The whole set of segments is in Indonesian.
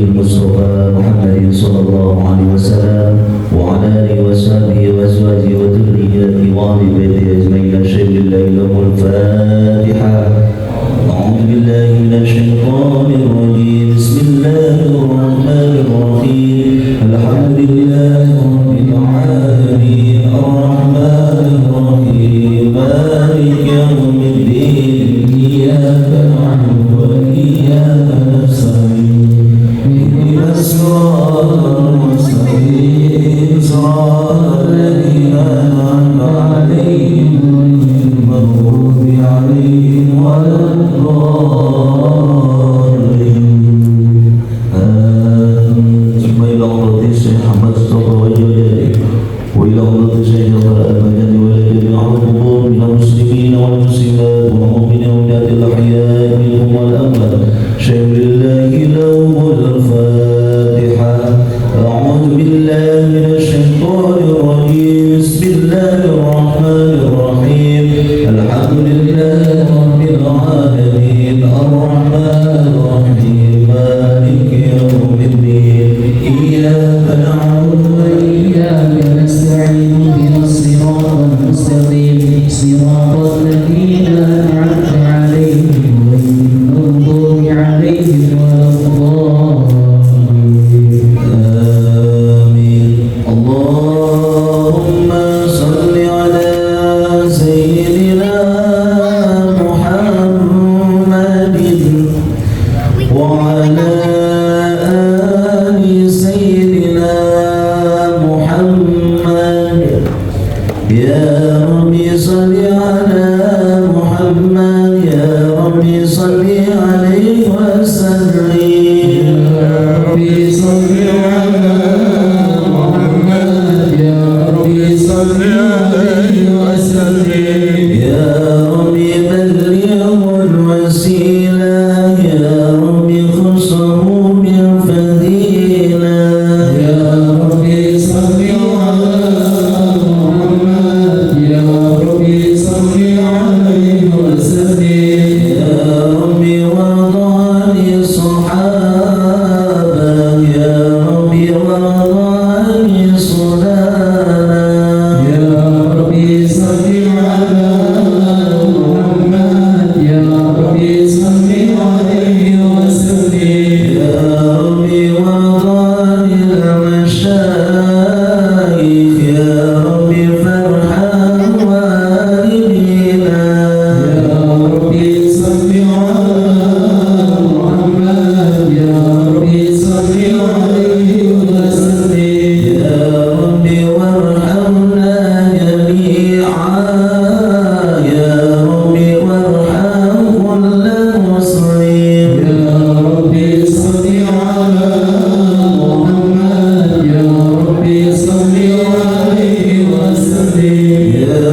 المصطفى محمد صلى الله عليه وسلم وعلى آله وصحبه وأزواجه وذريته وآل بيته أجمعين. شهد الله لهم الفاتحة. أعوذ بالله من الشيطان الرجيم. بسم الله الرحمن الرحيم. الحمد لله رب العالمين الرحمن الرحيم مالك يوم الدين إياك نعبد وإياك نستعين اهدنا الصراط المستقيم صراط الذين أنعمت عليهم غير المغضوب عليهم ولا الضالين. ثم إلى حضرة الشيخ محمد مصطفى وجلاله وإلى حضرة الشيخ جعفر المدني وإلى جميع القبور من المسلمين والمسلمات والمؤمنين والمؤمنات الأحياء منهم والأموات. شهد الله لهم الفاتحة. أعوذ بالله من الشيطان الرجيم. بسم الله الرحمن الرحيم. الحمد لله رب العالمين الرحمن الرحيم مالك يوم الدين إياك نعبد وإياك نستعين اهدنا الصراط المستقيم صراط الذين أنعمت عليهم غير المغضوب عليهم ولا الضالين. آمين. اللهم صل على سيدنا محمد وعلى آل سيدنا محمد. يا ربي صل على محمد. يا ربي صل عليه وسلم. يا ربي صل على محمد. يا ربي صل عليه وسلم. يا ربي بلغه الوسيلة. يا ربي خصه بالفضيلة. يا ربي صل على محمد. يا ربي صل عليه وسلم. يا ربي وارض عن الصحابة. يا ربي وارض عن الصحابة. يا ربي صل على محمد. يا ربي صل عليه وسلم. يا ربي وارض عن المشايخ. يا ربي فارحم والدينا. يا ربي صل على محمد. يا ربي صل عليه وسلم. يا ربي وارحمنا جميعا. يا ربي وارحم كل مسلم. يا ربي صل على محمد. يا ربي صل عليه وسلم. يا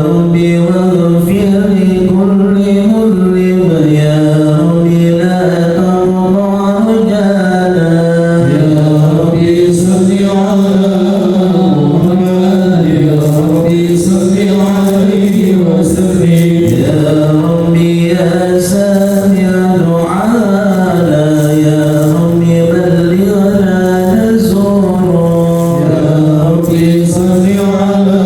ربي واغفر لكل مسلم. يا ربي لا تقطع رجانا. يا ربي صل على محمد. يا ربي صل عليه وسلم. يا ربي يا سامع دعانا. يا ربي بلغنا نزورا. يا ربي صل على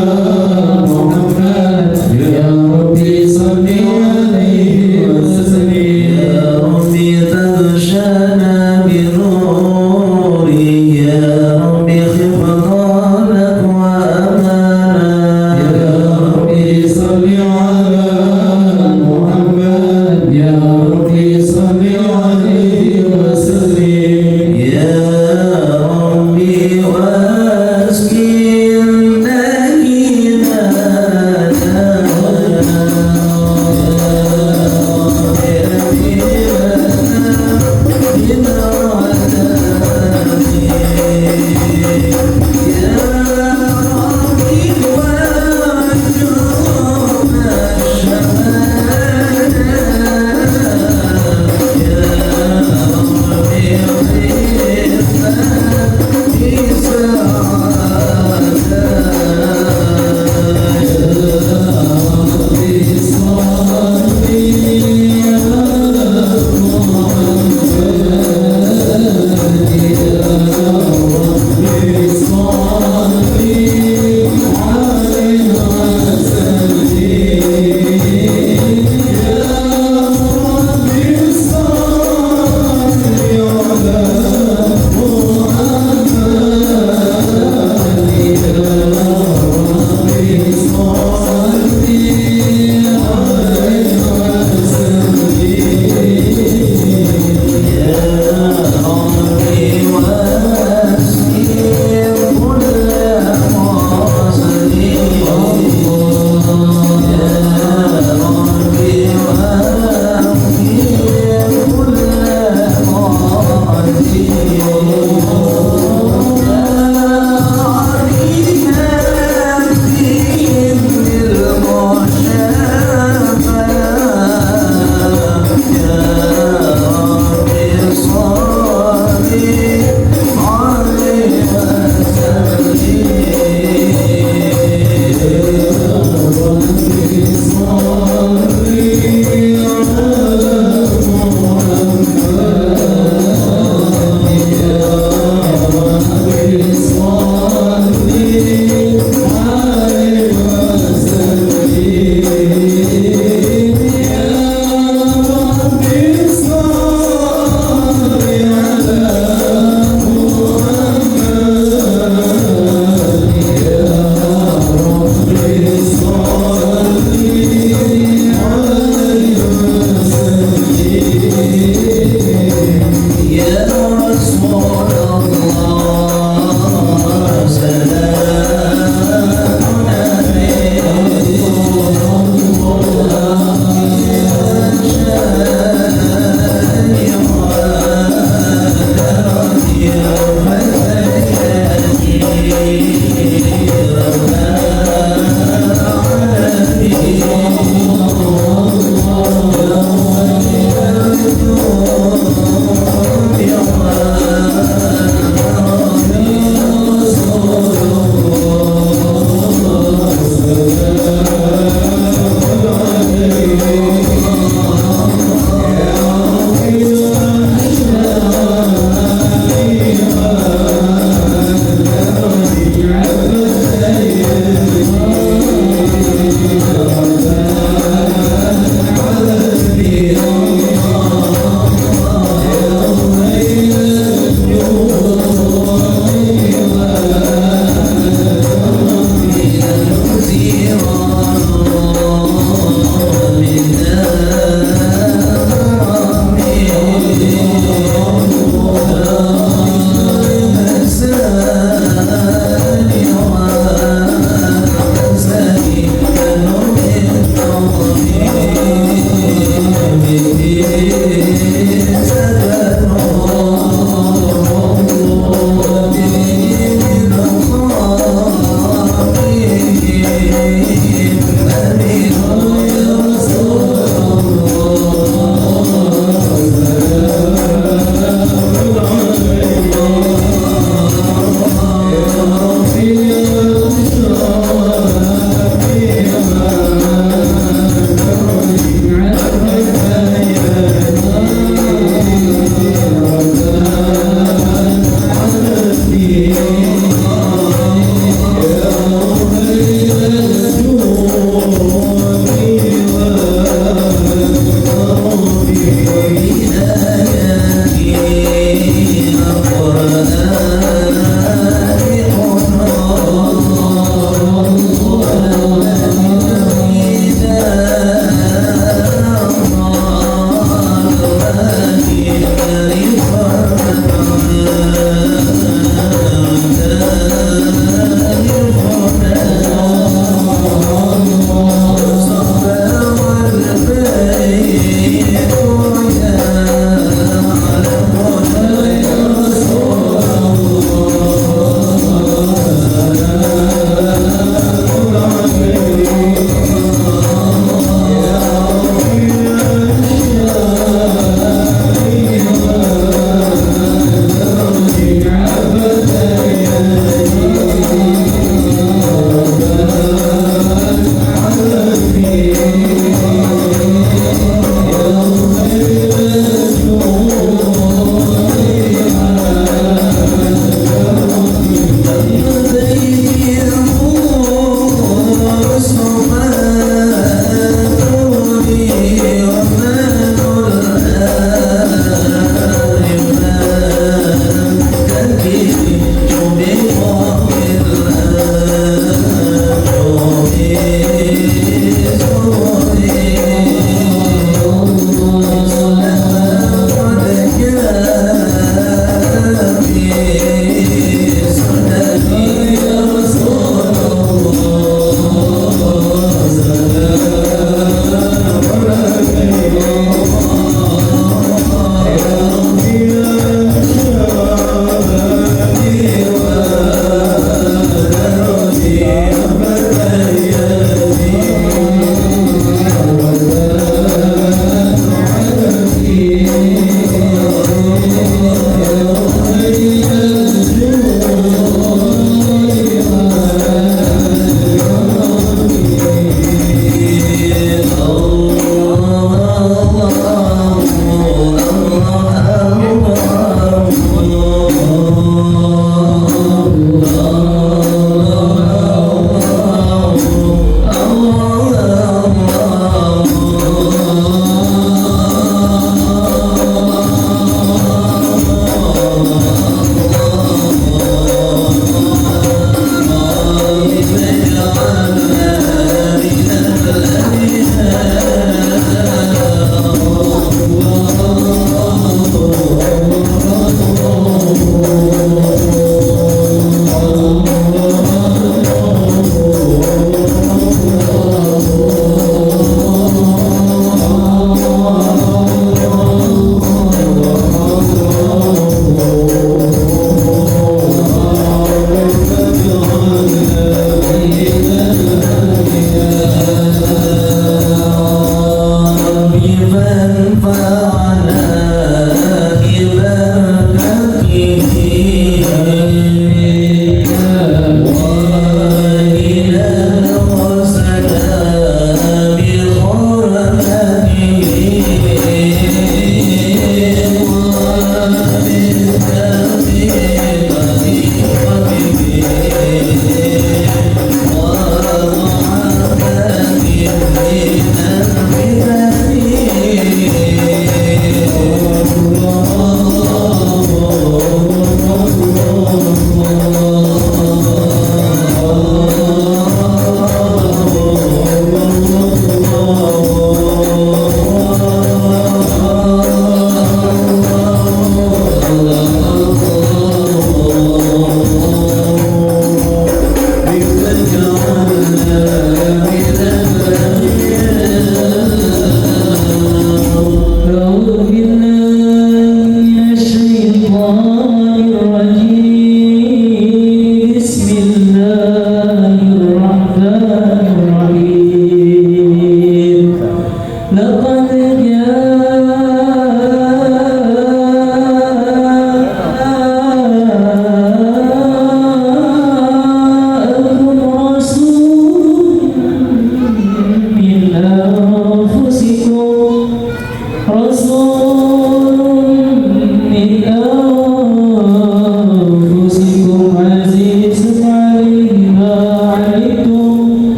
محمد. يا ربي صل عليه وسلم. يا ربي تغشانا بنوري. يا ربي خفضانك وأمانا. يا ربي صل على محمد. يا ربي صل عليه وسلم. يا ربي واسكننا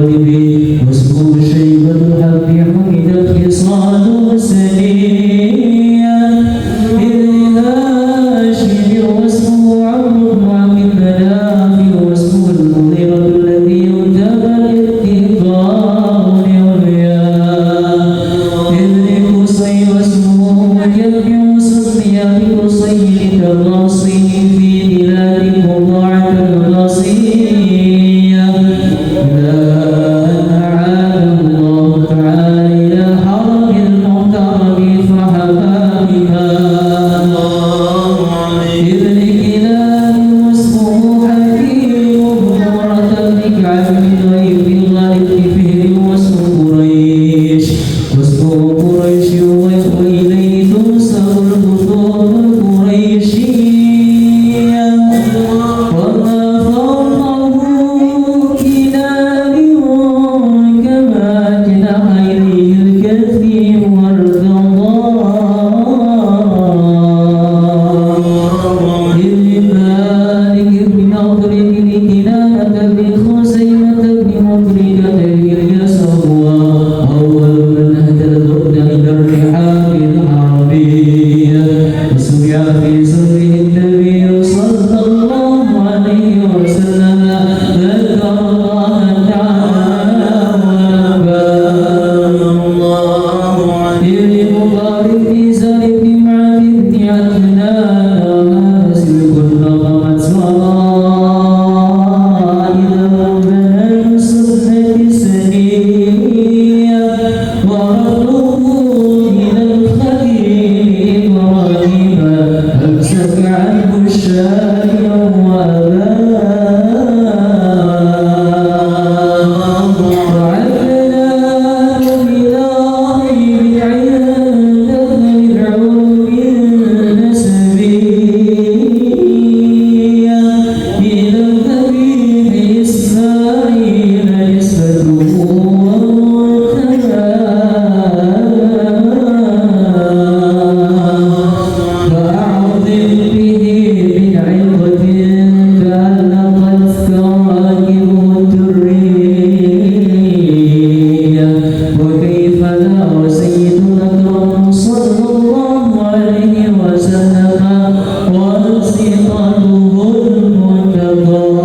الغالب واسمه شيبة الحق حمدت خصاله سنيا إذ هاشم واسمه عمرو بن عبد المناف واسمه المغيرة الذي ينتهى الافتقار لعليا إذ قصي واسمه وجمع سمي بقصي كالراصي في بلاد قضاعة الراصية إلى أن أعاد الله تعالى إلى حرم المعترف فحفى بها إذ لكلاب واسمه حكيم مرة بن كعب بن غيب الغالب فهر واسمه قريش وإليه تنسب البطون القريشية وما فوقه كلاب كما جنح إليه الكثير والرضا لمالك بن أضرب لكنانة بن خزيمة بن مدركة اليسوى أول من اهتدت إلى الرحاب العربية وسمع في سره النبي صلى الله عليه وسلم ذكر الله تعالى للمبارك في سر بن معاذ بن عدنان وهذا سلك نظمت إلى ربنا السنة سنية ورده إلى الخليل إبراهيم أمسك عنه الشارع وعدناه إلى غير عند العلوم النسبية إلى الذبيح إسماعيل نسبته فأعظم به من عظة تعلقت كواكب الدرية وكيف لا وسيدنا الأكرم صلى الله عليه وسلم وصفته المنتقى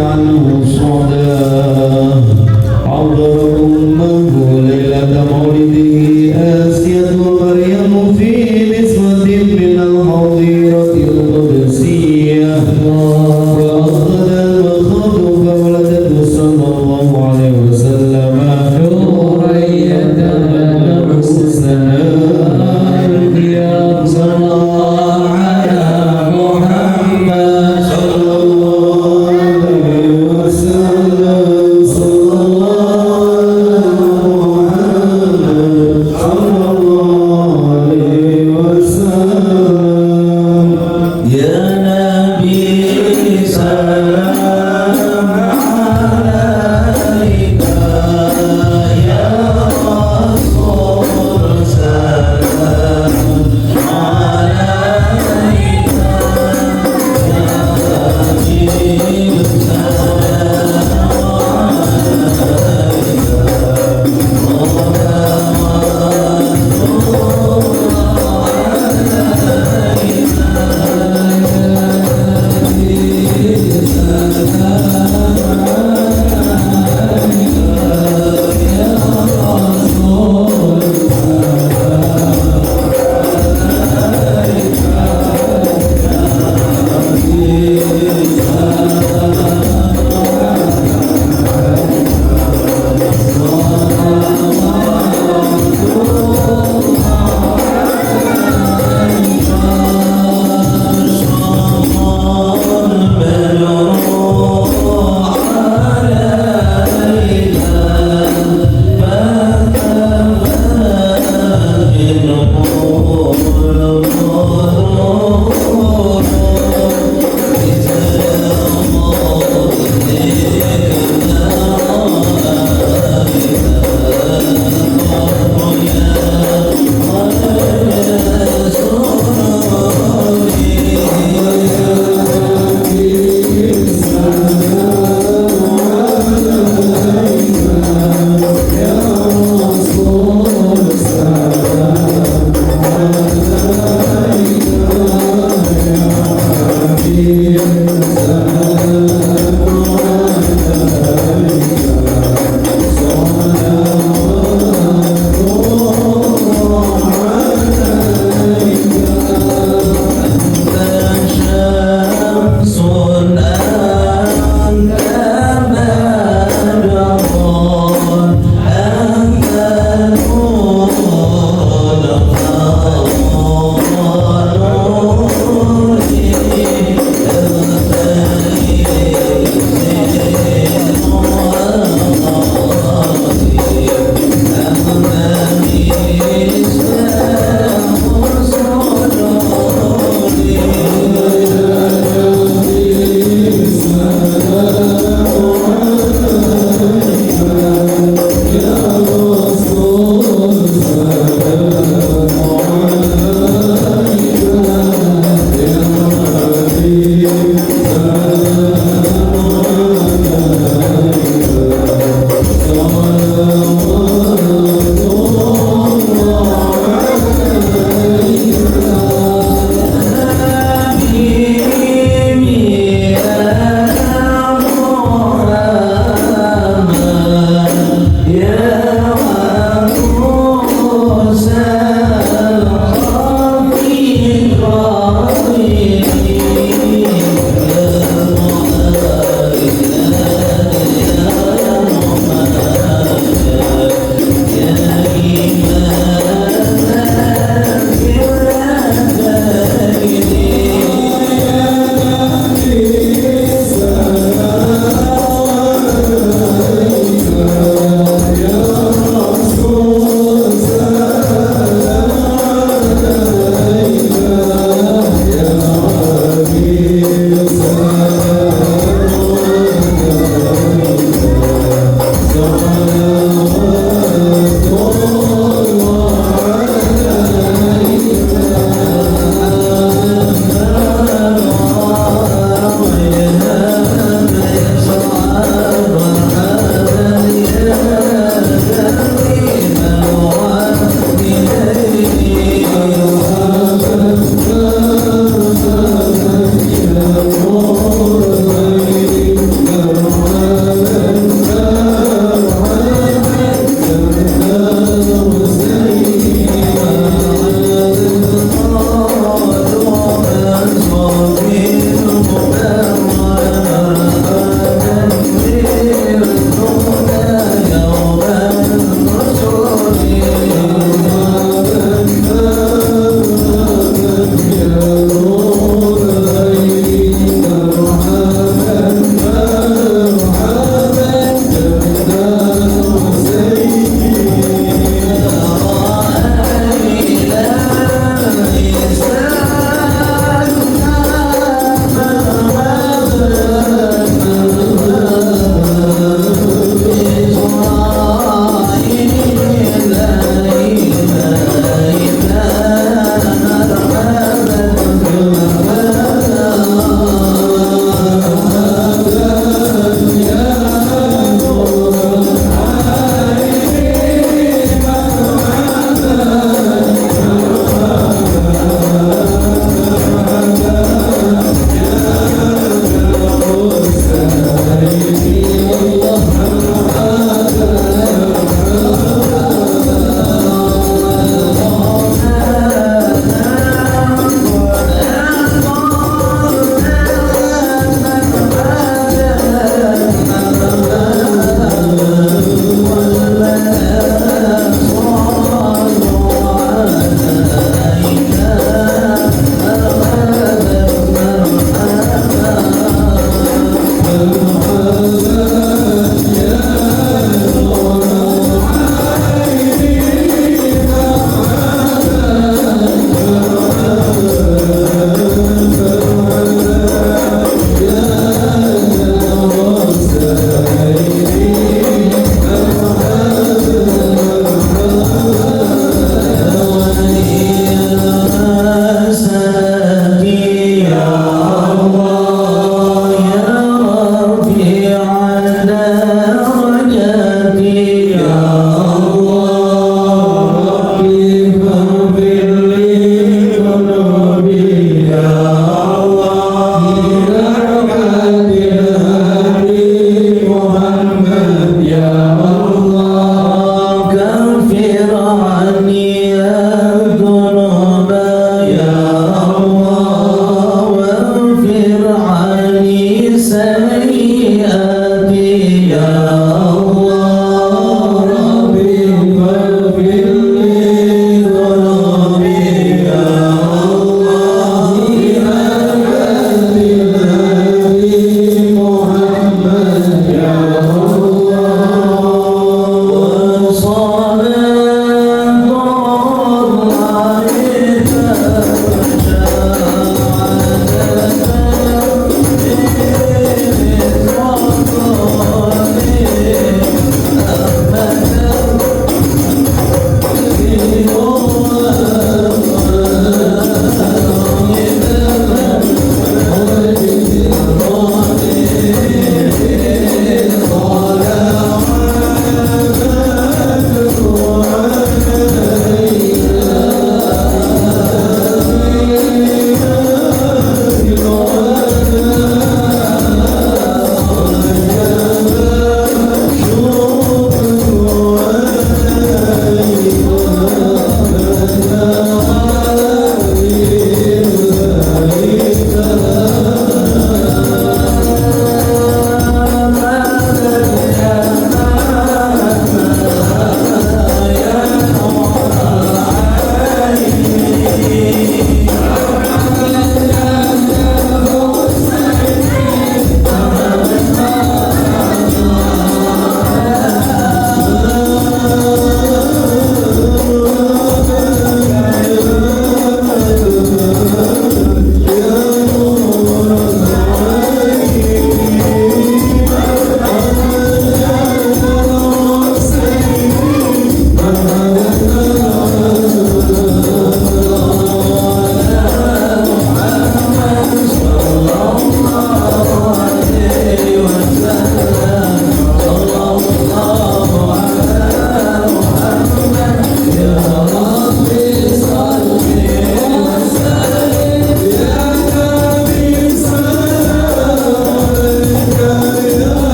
عنه الصدى حضر أمه ليلة مولده آسية مريم في نسوة من الحظيرة القدسية فأخذ المخاض فولدته صلى الله عليه وسلم نورا يتملأ السماء يا صلى الله على محمد صلى الله عليه وسلم صلى الله على محمد صلى الله عليه وسلم يا نبي سلام عليك يا رسول سلام عليك يا حبيب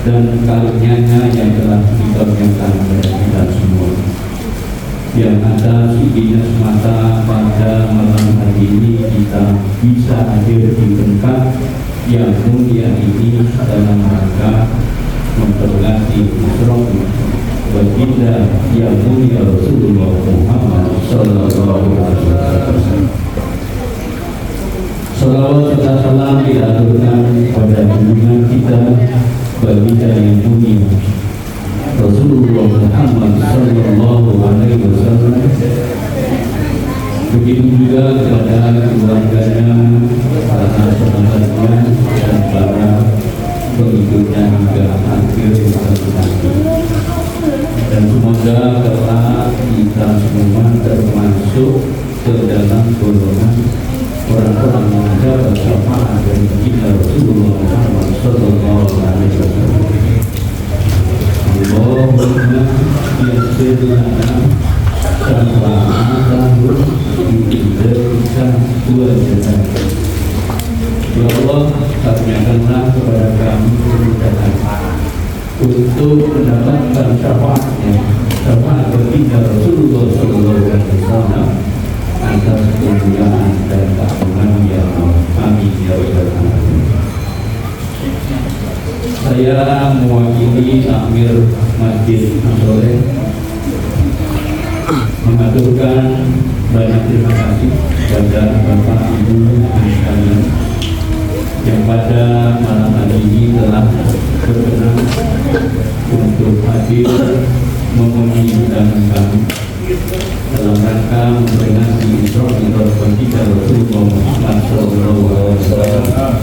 dan karunia-Nya yang telah dikaruniakan kepada kita semua. Yang atas izinnya semata pada malam hari ini kita bisa hadir di tempat yang mulia ini dalam rangka memperingati Isra Baginda yang mulia Rasulullah Muhammad Sallallahu Alaihi Wasallam. Salawat serta salam diaturkan pada junjungan kita Baginda yang mulia Rasulullah Muhammad Sallallahu Alaihi Wasallam. Begitu juga kepada keluarganya, para sahabatnya, dan para pengikutnya hingga akhir nanti. Dan semoga kelak kita semua termasuk ke dalam golongan orang-orang yang mendapat syafaat dari baginda Rasulullah Muhammad Sallallahu Alaihi Wasallam. Allahumma yassir lana syafa'atahum fi dzalika wa jannah. Ya Allah, karuniakanlah kepada kami kemudahan untuk mendapatkan syafaatnya, syafaat baginda Rasulullah Sallallahu Alaihi Wasallam atas kemuliaan dan keagungan ya Allah. Amin ya rabbal alamin. Saya mewakili Amir Masjid Ansor mengaturkan banyak terima kasih kepada Bapak Ibu sekalian yang pada malam hari ini telah berkenan untuk hadir memenuhi undangan kami dalam rangka memperingati Isra Mi'raj baginda Rasulullah Muhammad Sallallahu Alaihi Wasallam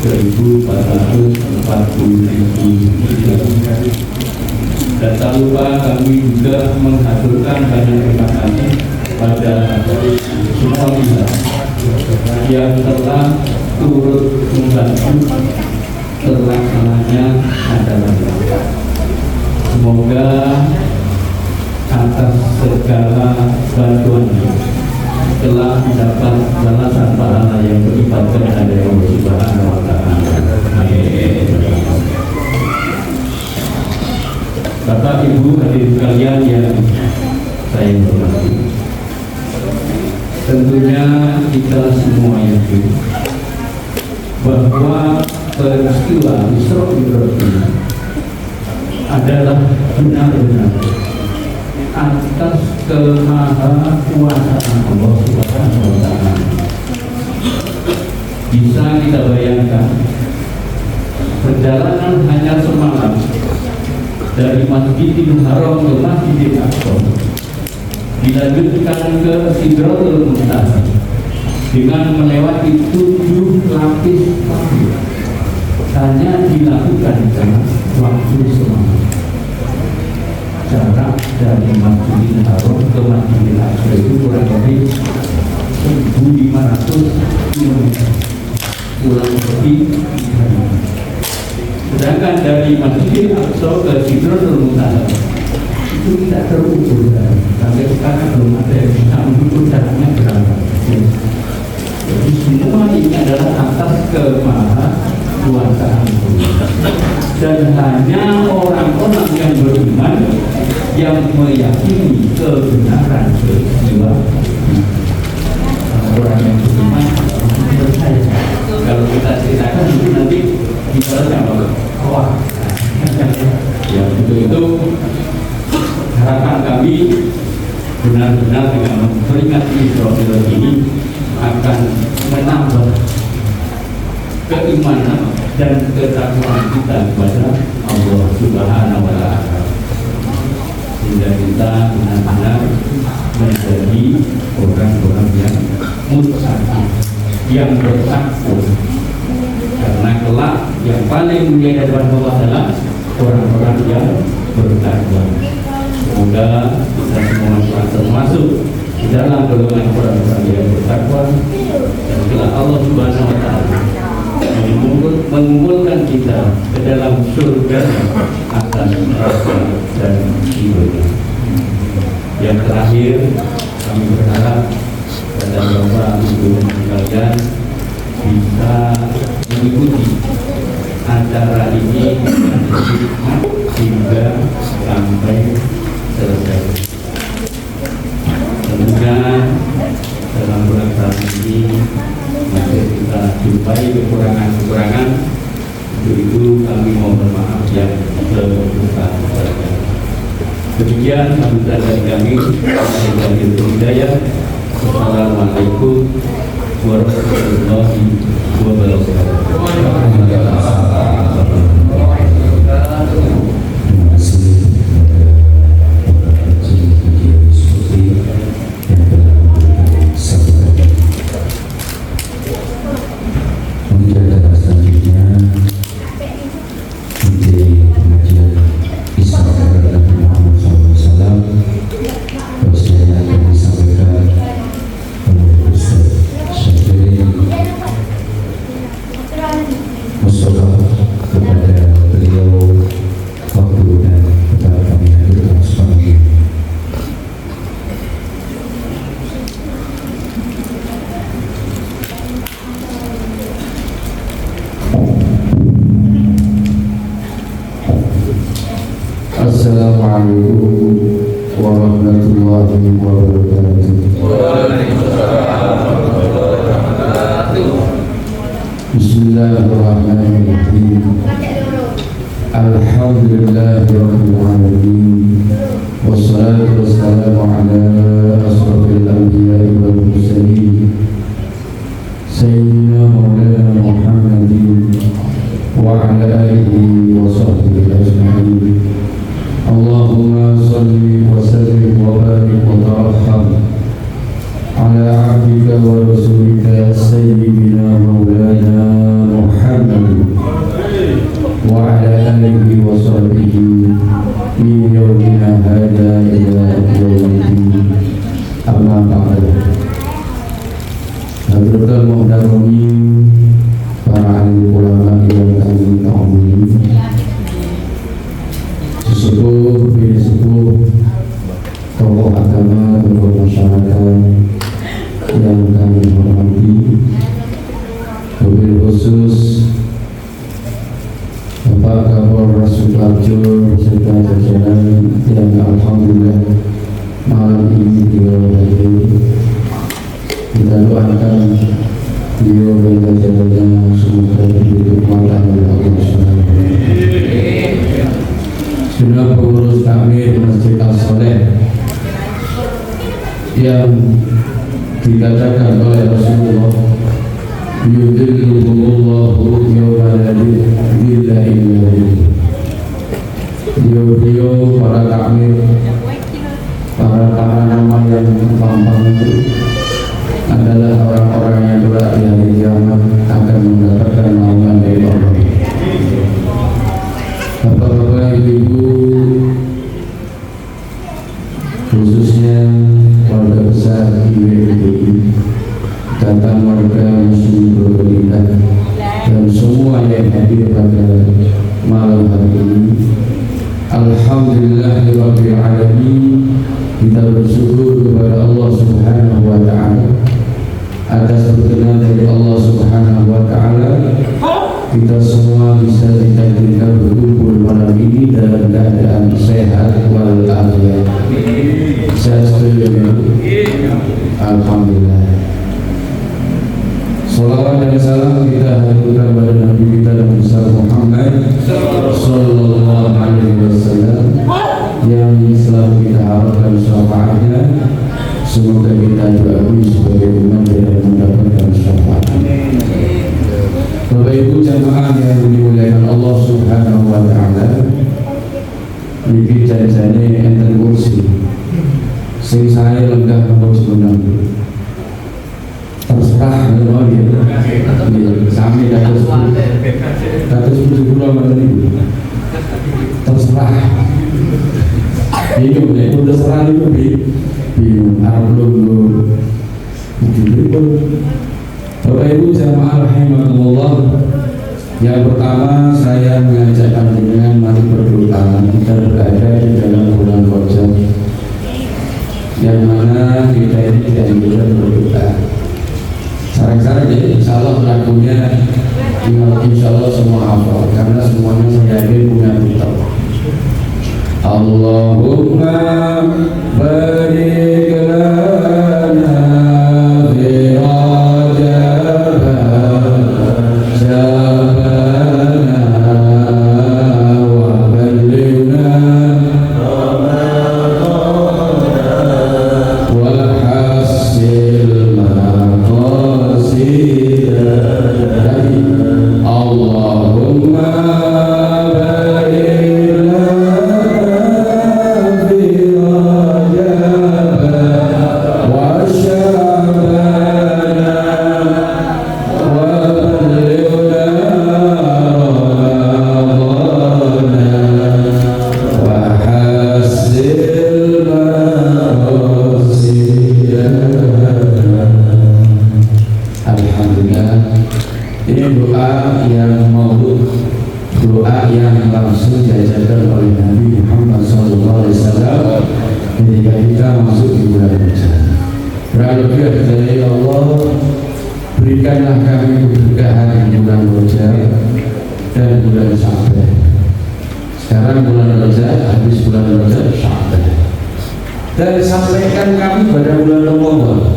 1440 dan tak lupa kami juga mengaturkan banyak terima kasih pada semua pihak yang telah turut membantu terlaksananya acara. Semoga atas segala bantuannya telah mendapat balasan pahala yang berlipat ganda dari Allah Subhanahu wa Ta'ala. Bapak Ibu hadirin sekalian yang saya hormati, tentunya kita semua yakin bahwa peristiwa Isra Mi'raj ini adalah benar-benar atas kemahakuasaan Allah Subhanahu wa Ta'ala. Bisa kita bayangkan perjalanan hanya semalam dari Masjidil Haram ke Masjidil Aqsa dilanjutkan ke Sidratul Muntaha dengan melewati 7 lapis tali, hanya dilakukan dalam waktu semalam. Jarak dari Masjidil Haram ke Masjidil Aqsa itu kurang lebih 1.500 km, kurang lebih. Sedangkan dari Masjidil Aqsa ke Sidratul Muntaha itu tidak terukur, sampai sekarang belum ada yang bisa mengukur jaraknya berapa. Jadi semua ini adalah atas kemahakuasaan dan hanya orang-orang yang beriman yang meyakini kebenaran peristiwa. Orang yang beriman percaya. Kalau kita ceritakan mungkin nanti kita jawab wah. Ya untuk itu harapan kami benar-benar dengan memperingati Isra Mi'raj ini akan menambah keimanan dan ketakwaan kita kepada Allah Subhanahu wa Ta'ala, sehingga kita benar-benar menjadi orang-orang yang muttaqin, yang bertakwa. Karena kelak yang paling mulia di hadapan Allah adalah orang-orang yang bertakwa. Semoga kita semua termasuk di dalam golongan orang-orang yang bertakwa, dan kelak Allah Subhanahu wa Ta'ala mengumpulkan kita ke dalam surga atas rasa dan jiwanya. Yang terakhir, kami berharap pada Bapak Ibu sekalian bisa mengikuti acara ini hingga sampai selesai. Semoga dalam bulan ini masih kita jumpai kekurangan-kekurangan. Untuk itu kami mohon maaf yang sebesar-besarnya. Demikian sambutan dari kami. Assalamualaikum warahmatullahi wabarakatuh. Assalamualaikum warahmatullahi wabarakatuh. Bismillahirrahmanirrahim. Alhamdulillahirabbil alamin. Wassalatu wassalamu ala asrofil anbiya'i wal mursalin Sayyidina Maulana Muhammadin wa ala alihi wa sahbihi ajma'in. Allahumma salli wa sallim wa barik wa tarham ala abdika wa rasulika sayyidina maulana Muhammad wa ala alihi wa sahbihi min yawmina hadha ila yawmiddin. Amma ba'd. Hadratul muhtaromin, para alim ulama yang kami hormati, sesepuh, bini sepuh, tokoh agama, tokoh masyarakat yang kami hormati, wabil khusus Bapak Kapolres Sukoharjo beserta jajaran yang alhamdulillah malam ini hadir. Kita doakan beliau dan jajarannya semoga diberi kekuatan oleh Allah SWT. Sudah pengurus takmir Masjid As-Saleh yang dikatakan oleh Rasulullah, yudhilluhumullahu yawma la dhilla illa dhilluh. Beliau para takmir, para nama yang gampang itu adalah orang-orang yang kelak di hari kiamat akan mendapatkan naungan dari Allah. Bapak-bapak, ibu-ibu, khususnya keluarga besar IWMTI, datang warga muslim Purbalingga dan semua yang hadir pada malam hari ini, alhamdulillahirabbil alamin. Kita bersyukur kepada Allah Subhanahu wa taala atas perkenan dari Allah Subhanahu wa taala. Kita semua bisa ditakdirkan berkumpul malam ini dalam keadaan sehat walafiat. Alhamdulillah. Salawat dan salam kita haturkan pada Nabi kita dan besar Muhammad sallallahu alaihi wasallam yang selalu kita harapkan syafaatnya. Semoga kita diakui sebagai umat yang mendapatkan syafaatnya. Bapak Ibu jamaah yang dimuliakan Allah Subhanahu wa taala, niki janjane enten kursi sing saya lenggah nomor 9. Terserah menawa ya. Sami kados kula mboten niku. Terserah. Bingung nek terserah niku bingung arep lungguh. Bapak Ibu jamaah rahimakumullah, yang pertama saya mengajak panjenengan mari berdoa. Kita berada di dalam bulan Rajab yang mana kita ini tidak bisa berdoa. Sarang-sarang ya, insya Allah lagunya insya Allah semua hafal karena semuanya saya yakin punya kitab. Allahumma barik lana fi Rajab Sya'bana wa ballighna wa hassil maqasidana. Allahumma berikanlah kami keberkahan di bulan Rajab dan bulan Sya'ban. Sekarang bulan Rajab, habis bulan Rajab Sya'ban. Dan sampaikan kami pada bulan Ramadan.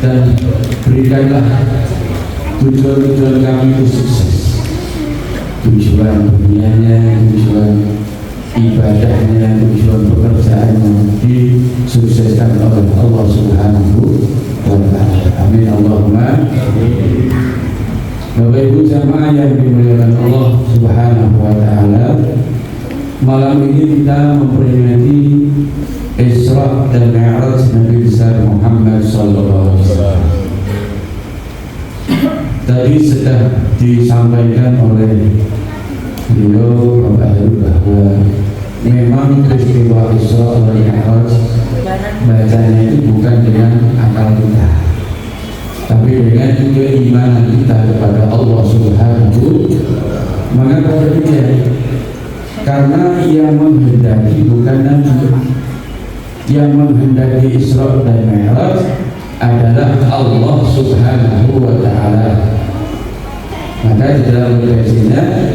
Dan berikanlah tujuan-tujuan kami itu sukses. Tujuan dunianya, tujuan ibadahnya, tujuan pekerjaannya disukseskan oleh Allah Subhanahu wa ta'ala. Amin Allahumma. Bapak Ibu jamaah yang dimuliakan Allah Subhanahu wa ta'ala, malam ini kita memperingati Isra dan Mi'raj Nabi besar Muhammad sallallahu alaihi wasallam. Tadi sudah disampaikan oleh beliau Bapak Heru bahwa memang peristiwa Isra dan Mi'raj bacanya itu bukan dengan akal kita, tapi dengan keimanan kita kepada Allah Subhanahu. Mengapa demikian? Karena yang menghendaki bukan Nabi, yang menghendaki Isra dan Mi'raj adalah Allah Subhanahu wa ta'ala. Maka di dalam ayatnya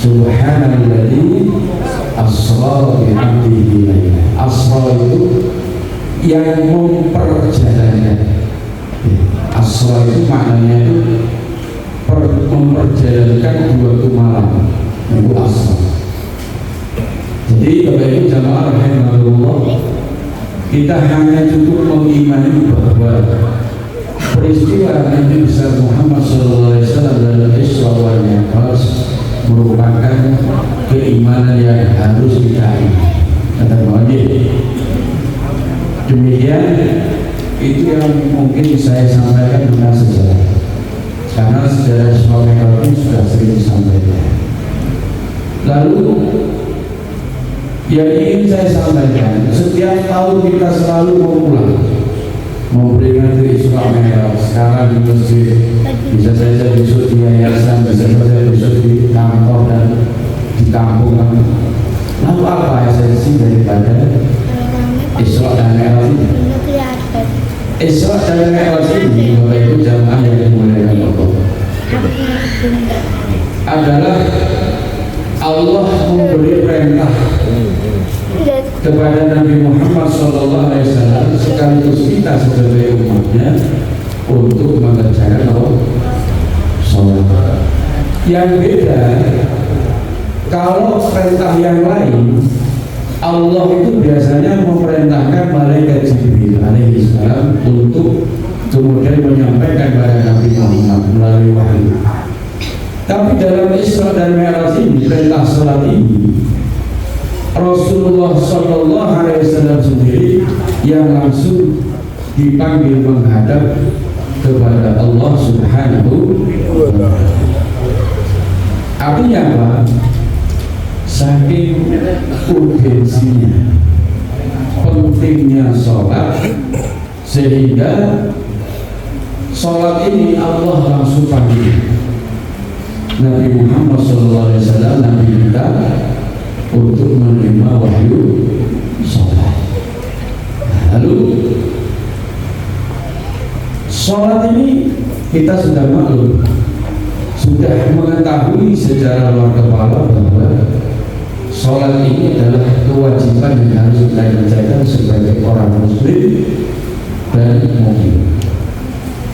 Subhanalladzi asra bi 'abdihi layla. Asra itu yang memperjalankan. Asra itu maknanya itu memperjalankan dua malam. Itu asra. Jadi Bapak Ibu jamaah rahimahullah, kita hanya cukup mengimani bahwa peristiwa Nabi besar Muhammad SAW dalam Isra wal Mi'raj merupakan keimanan yang harus kita imani. Demikian itu yang mungkin saya sampaikan tentang sejarah, karena sejarah Isra Mi'raj ini sudah sering disampaikan. Lalu yang ingin saya sampaikan, setiap tahun kita selalu memperingati Isra Mi'raj. Sekarang di masjid, bisa saja besok di yayasan, bisa saja besok di kantor dan di kampung. Lalu apa esensi daripada Isra dan Mi'raj ini? Isra dan Mi'raj ini, Bapak Ibu jamaah yang dimuliakan Allah, adalah Allah memberi perintah kepada Nabi Muhammad SAW sekaligus kita sebagai umatnya untuk mengerjakan sholat. Yang beda, kalau perintah yang lain, Allah itu biasanya memerintahkan malaikat Jibril alaihissalam untuk kemudian menyampaikan kepada Nabi Muhammad melalui wahyu. Tapi dalam Isra dan Mi'raj ini, perintah sholat ini, Rasulullah SAW sendiri yang langsung dipanggil menghadap kepada Allah Subhanahu wa ta'ala. Artinya apa? Saking urgensinya, pentingnya sholat, sehingga sholat ini Allah langsung panggil Nabi Muhammad SAW, Nabi kita, untuk menerima wahyu sholat. Lalu sholat ini kita sudah maklum, sudah mengetahui secara luar kepala bahwa sholat ini adalah kewajiban yang harus kita kerjakan sebagai orang muslim dan mukmin.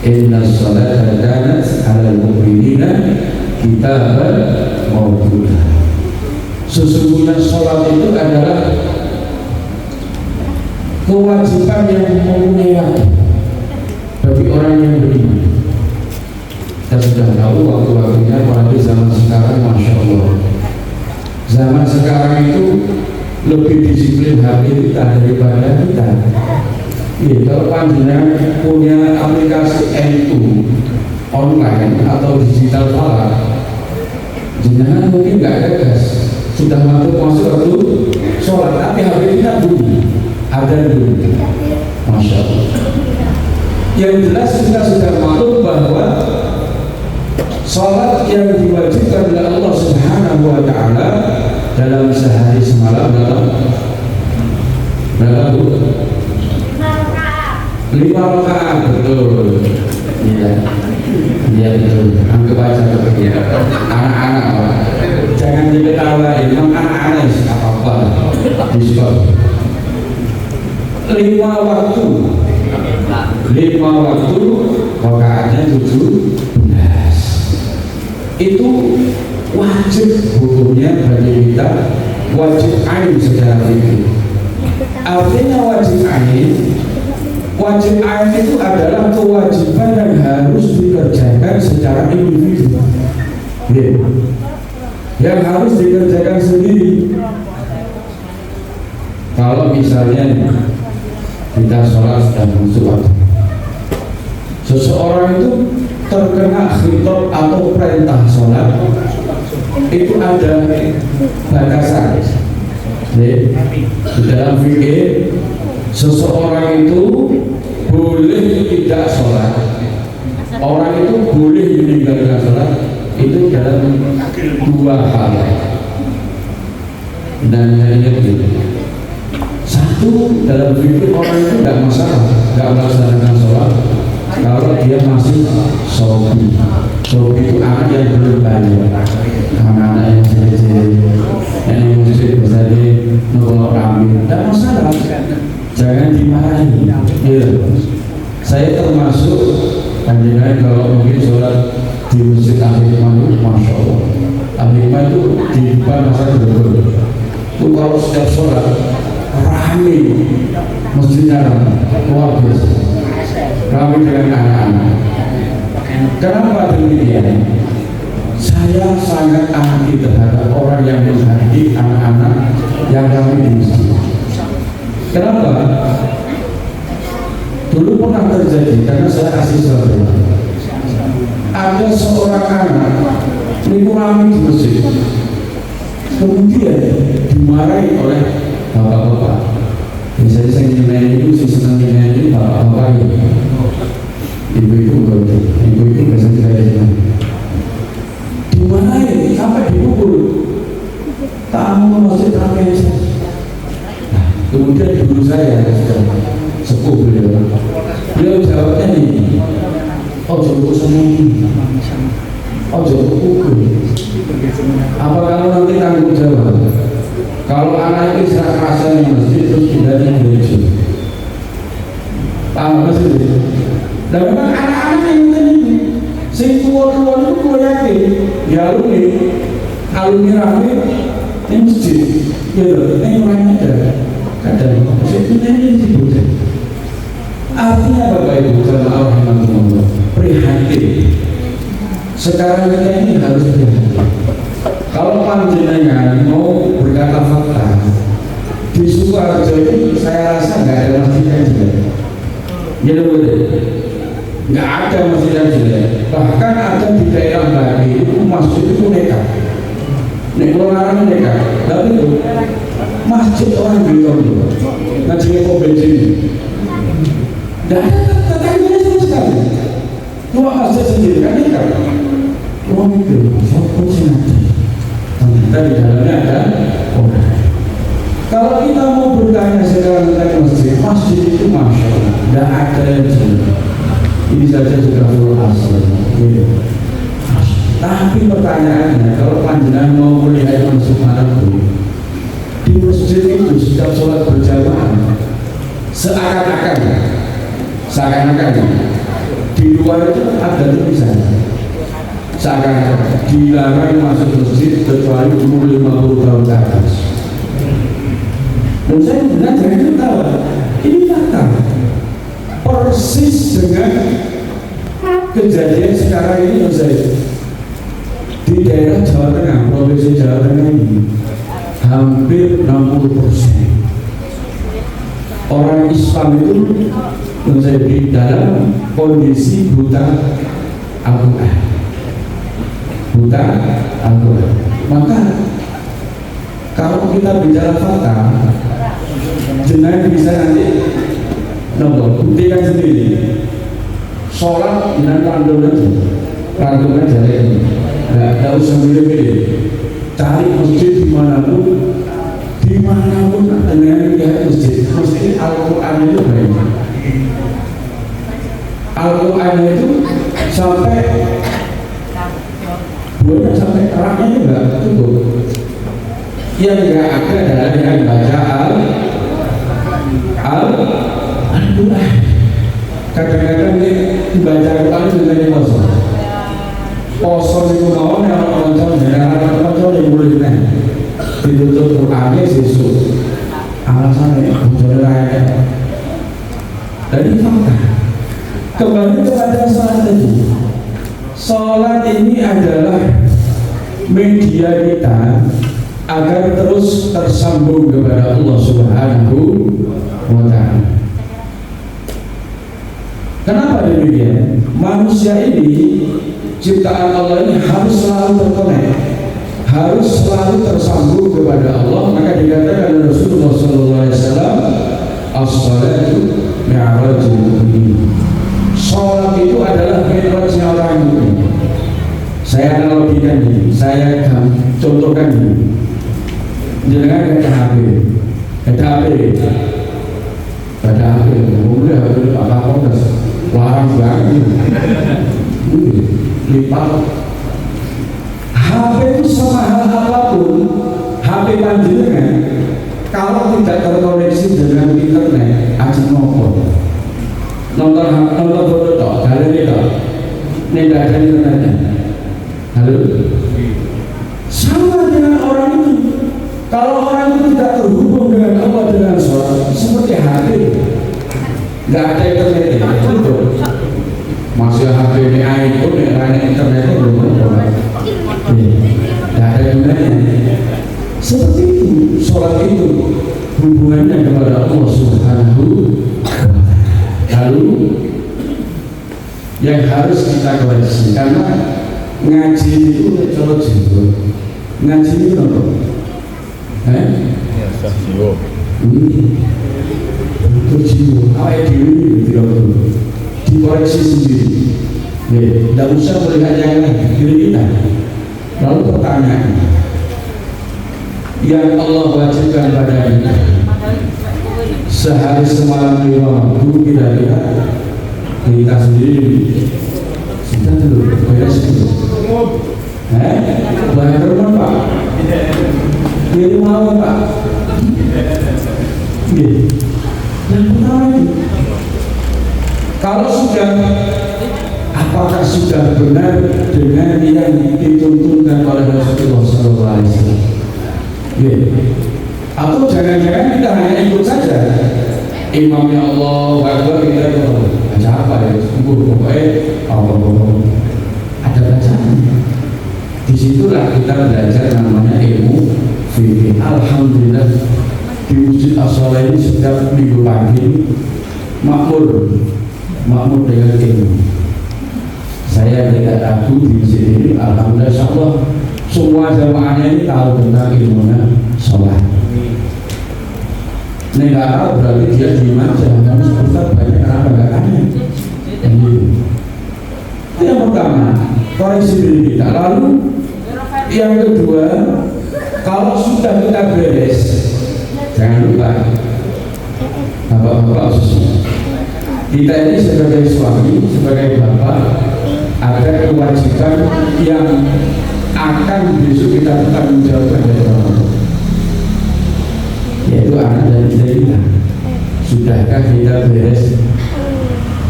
Inna sholata kanat 'alal mu'minina kitaban mawquta. Sesungguhnya sholat itu adalah kewajiban yang mulia bagi orang yang beriman. Kita sudah tahu waktu-waktunya, apalagi zaman sekarang, Masya Allah. Zaman sekarang itu lebih disiplin HP kita daripada kita. Ya, kalau panjenengan punya aplikasi N2 online atau digital wallet, jenengan mungkin nggak gagas, sudah masuk waktu sholat, tapi HP kita bunyi, ada dulu. Masya Allah. Yang jelas kita sudah maklum bahwa sholat yang diwajibkan oleh Allah Subhanahu wa Ta'ala dalam sehari semalam berapa bu? 5 rakaat, betul. Iya, iya betul. Anggap aja begitu. Anak-anak, jangan diketawain. Memang anak-anak apa-apa. Diskon. 5 waktu. 5 waktu, rakaatnya 17. Itu wajib hukumnya bagi kita, wajib ain secara fikih. Artinya wajib ain itu adalah kewajiban yang harus dikerjakan secara individu, yang harus dikerjakan sendiri. Kalau misalnya kita sholat dan masuk waktu, seseorang itu terkena khitab atau perintah sholat, itu ada batasan. Di dalam fikih, seseorang itu boleh tidak sholat, orang itu boleh meninggalkan sholat itu dalam 2 hal. Dan hanya itu, satu, dalam fikih orang itu tidak masalah, tidak melaksanakan sholat kalau dia masih sobi. Sobi itu anak yang belum balik, anak-anak yang cilik-cilik, yang musik berjadi nolak kami, tidak masalah, jangan dimarahi. Ya, saya termasuk panjenengan kalau mungkin sholat di masjid Al-Hikmah itu, Masya Allah, Al-Hikmah itu di depan masa Bogor itu kalau setiap sholat rame masjidnya, luar biasa rame dengan anak-anak. Kenapa demikian? Saya sangat anti terhadap orang yang menghadir anak-anak yang rame di masjid. Kenapa? Dulu pernah terjadi, karena saya asli Surabaya. Ada seorang anak rame di masjid, kemudian dimarahi oleh bapak-bapak. Biasanya saya nilai itu, saya senang nilai itu bapak-bapak ini. Ibu-ibu biasanya tidak ada. Dimarahi sampai dipukul. Tamu masjid ramai. Kemudian guru saya sepuh beliau jawabnya ini, ojo seneng, ojo pukul. Apa kamu nanti tanggung jawab kalau anak itu serak rasa di masjid terus pindahnya gereja? Paham masih? Dan memang anak-anak yang ini, sing tua-tua itu gue yakin ya alumni rame di masjid, ya ini orang ada. Kadang sebenarnya disebut. Artinya Bapak Ibu jamaah rahimahumullah, prihatin. Sekarang kita ini harus prihatin. Kalau panjenengan mau berkata fakta, di Sukoharjo itu saya rasa nggak ada masjid yang jelek. Ya boleh, nggak ada masjid yang jelek. Bahkan ada di daerah lagi itu masjid itu nekat. Nek orang nekat, tapi itu masjid orang bingung dulu, ngaji kok bensin. Dan tetangga sama sekali. Cuma masjid sendiri kan nekat. Cuma mikir, siapa sih nanti? Ternyata di dalamnya ada orang. Kalau kita mau bertanya sekarang tentang masjid itu Masya Allah, tidak ada yang jelek. Itu ini saja sudah full asal. Tapi pertanyaannya, kalau panjenengan mau melihat Imam Sumarno di masjid itu setiap sholat berjamaah seakan-akan di luar itu ada tulisan seakan-akan dilarang masuk masjid kecuali umur 50 tahun ke atas. Dan saya benar jangan ketawa, ini fakta persis dengan kejadian sekarang ini. Saya di daerah Jawa Tengah, provinsi Jawa Tengah ini hampir 60% orang Islam itu menjadi dalam kondisi buta Al-Quran. Maka kalau kita bicara fakta, jenengan bisa nanti buktikan sendiri. Sholat dengan random aja nggak usah milih-milih, cari masjid dimanapun dengan lihat masjid mesti Al-Quran itu baik. Al-Quran itu sampai boleh sampai keraknya juga cukup. Yang nggak ada adalah yang baca Al-Quran. Kadang-kadang baca Al-Quran juga di poso itu mau yang konco yang boleh ditutup Qurannya sesuk alasannya konco lain. Dari fakta kembali kepada sholat tadi. Sholat ini adalah media kita agar terus tersambung kepada Allah Subhanahu wa Ta'ala. Kenapa demikian? Manusia ini, ciptaan Allah ini harus selalu terkonek, harus selalu tersambung kepada Allah. Maka dikatakan Rasulullah SAW, as-salatu mi'rajul mu'min. Sholat itu adalah mi'rajnya orang mukmin. Saya analogikan ini, saya contohkan ini. Jangan ada HP, mungkin apa-apa larang banget. Lipat HP itu semahal apapun, HP panjenengan kalau tidak terkoneksi dengan internet, aja nonton foto toh, galeri toh, ini tidak ada internetnya. Halo, sama dengan orang itu. Kalau orang itu tidak terhubung dengan Allah dengan sholat, seperti HP, nggak ada internetnya, itu masih HP ini iPhone, yang internetnya belum ada, nggak ada gunanya. Seperti itu, sholat itu hubungannya kepada Allah Subhanahu wa Ta'ala. Lalu yang harus kita koreksi, karena ngaji itu kalau jiwa, ngaji itu apa? Itu jiwa, apa diri tidak perlu dikoreksi sendiri. Tidak usah melihat yang lain, diri kita. Lalu pertanyaan yang Allah wajibkan pada kita sehari semalam 5 waktu, kira-kira kita sendiri kita dulu beres itu. Bayar rumah Pak, jadi mau Pak. Yang pertama itu, kalau sudah, apakah sudah benar dengan yang dituntunkan oleh Rasulullah SAW? Atau jangan-jangan kita hanya ikut saja imamnya Allah, Akbar, kita baca apa ya, pokoknya ada bacaan. Disitulah kita belajar namanya ilmu fikih. Alhamdulillah di Masjid As-Salah ini setiap minggu pagi makmur dengan ilmu. Saya tidak ragu di sini, alhamdulillah, insyaallah semua jamaahnya ini tahu tentang ilmunya sholat. Ini nggak tahu berarti dia diem aja, karena Ustaz banyak kenapa nggak tanya. Itu yang pertama, koreksi diri kita. Lalu yang kedua, kalau sudah kita beres, jangan lupa bapak-bapak Kita ini sebagai suami, sebagai bapak, ada kewajiban yang akan besok kita bertanggung jawab kepada orang tua, yaitu anak dan istri kita. Sudahkah kita beres?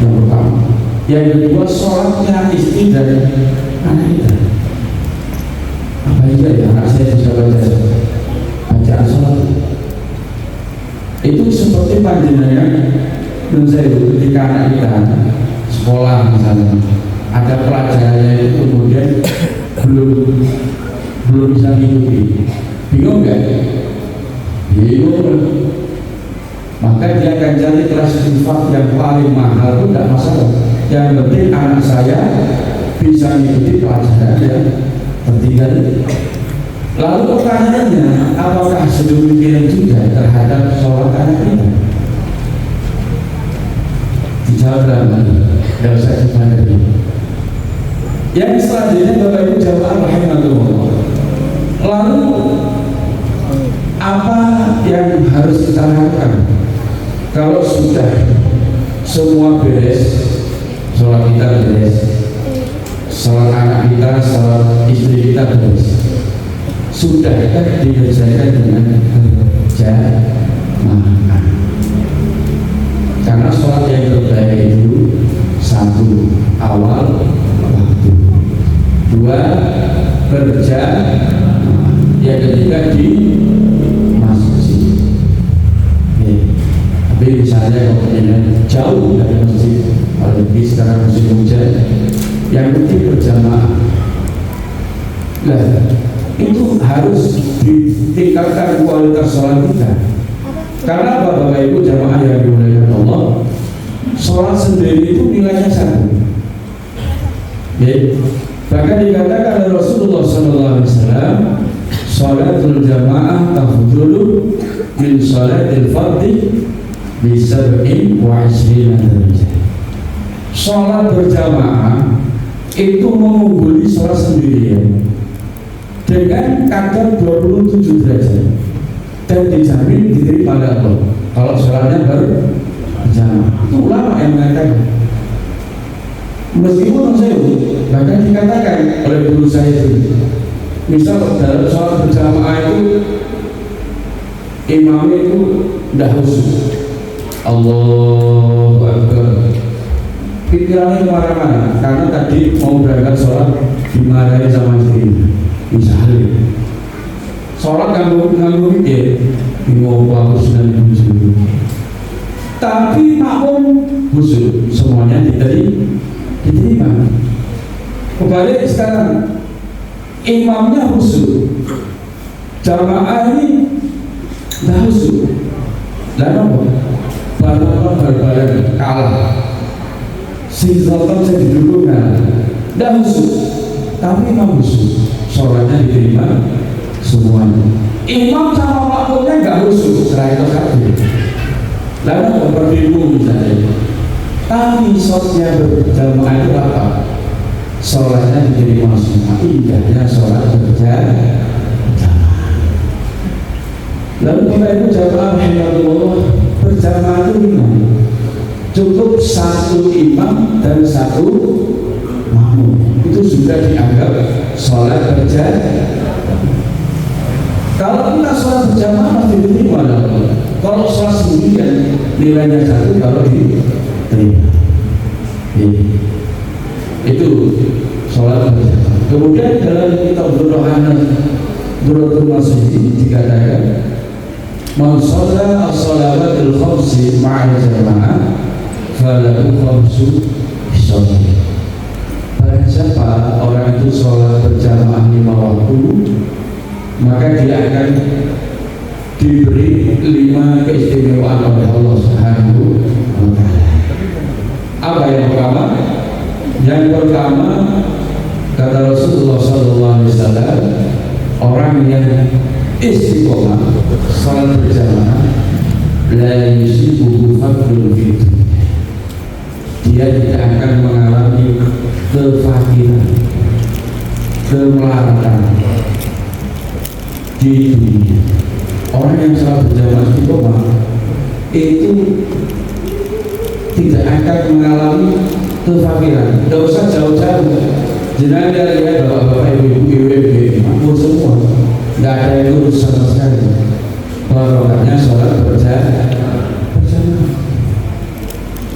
Yang pertama. Yang kedua, sholatnya istri dan anak kita. Apa aja ya anak saya bisa baca bacaan sholat? Itu seperti panjenengan dan saya ketika anak kita sekolah misalnya ada pelajarannya itu kemudian belum bisa mengikuti, bingung nggak? Bingung. Maka dia akan cari kelas privat yang paling mahal itu tidak masalah. Yang penting anak saya bisa mengikuti pelajaran yang tertinggal. Lalu pertanyaannya, apakah sedemikian juga terhadap sholat anak kita? Dijawab lagi, tidak usah dipandang. Yang selanjutnya Bapak Ibu jamaah rahimahullah. Lalu apa yang harus kita lakukan kalau sudah semua beres, sholat kita beres, sholat anak kita, sholat istri kita beres, sudah kan dikerjakan dengan berjamaah. Karena sholat yang terbaik itu satu, awal waktu, dua, berjamaah, yang ketiga di masjid. Tapi misalnya kalau jauh dari masjid, apalagi sekarang musim hujan, yang penting berjamaah. Nah, itu harus ditingkatkan kualitas sholat kita. Karena Bapak Ibu jamaah yang dimuliakan Allah, sholat sendiri itu nilainya satu. Bahkan dikatakan oleh Rasulullah SAW, sholatul jamaah tafdulu min sholatil fardhi bisab'in wa ishrina derajat. Sholat berjamaah itu mengungguli sholat sendirian dengan kadar 27 derajat dan dijamin diterima oleh Allah kalau sholatnya berjamaah. Itu ulama yang mengatakan. Meskipun saya bahkan dikatakan oleh guru saya itu, misal dalam sholat berjamaah itu imamnya itu tidak khusyuk, Allahu Akbar, pikirannya kemana-mana karena tadi mau berangkat sholat dimarahi sama istri. Misalnya sholat nganggu mikir, mau aku sudah dulu, tapi makmum khusyuk, semuanya diterima. Kembali sekarang imamnya khusyuk, jamaah ini tidak khusyuk. Lalu barang-barang kalah, si Zoltan saya didukungkan, tidak khusyuk, tapi imam khusyuk, sholatnya diterima semuanya. Imam sama makmumnya nggak khusyuk, setelah itu kafir. Lalu berdiri misalnya, tapi sholatnya berjamaah itu apa? Sholatnya diterima semua, indahnya sholat berjamaah. Lalu kita itu jamaah berjamaah itu imam, cukup satu imam dan satu makmum, itu sudah dianggap sholat berjamaah. Kalau kita sholat berjamaah pasti diterima. Kalau sholat sendirian nilainya satu kalau diterima. Itu sholat berjamaah. Kemudian dalam kitab Durratul Nasihin dikatakan, man shalla as-shalawatil khamsi ma'al jamaah falahu khamsu sholat. Barang siapa orang itu sholat berjamaah 5 waktu, maka dia akan diberi 5 keistimewaan oleh Allah Subhanahu wa Ta'ala. Apa yang pertama? Yang pertama, kata Rasulullah SAW, orang yang istiqomah salat berjamaah la yusibuhu faqrun fid, dia tidak akan mengalami kefakiran, kemelaratan di dunia. Orang yang salat berjamaah istiqomah itu tidak akan mengalami kefakiran. Tidak usah jauh-jauh. Jenazah lihat bapak-bapak ibu-ibu mampu semua, nggak ada yang urus sama sekali. Barokahnya sholat berjamaah.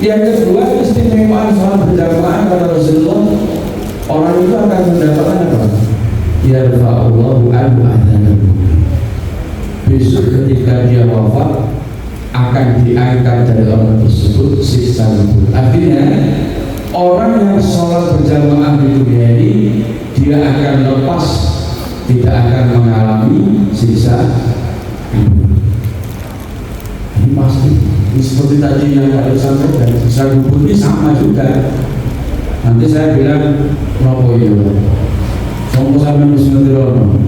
Yang kedua, istimewaan sholat berjamaah kata Rasulullah, orang itu akan mendapatkan apa? Yarfa'ullahu anhu adzanahu. Besok ketika dia wafat akan diangkat dari orang tersebut siksa kubur. Artinya orang yang sholat berjamaah di dunia ini dia akan lepas, tidak akan mengalami siksa kubur. Ini pasti. Ini seperti tadi yang saya sampaikan, siksa kubur ini sama juga. Nanti saya bilang kenapa itu? Sombong sampai musnadirono.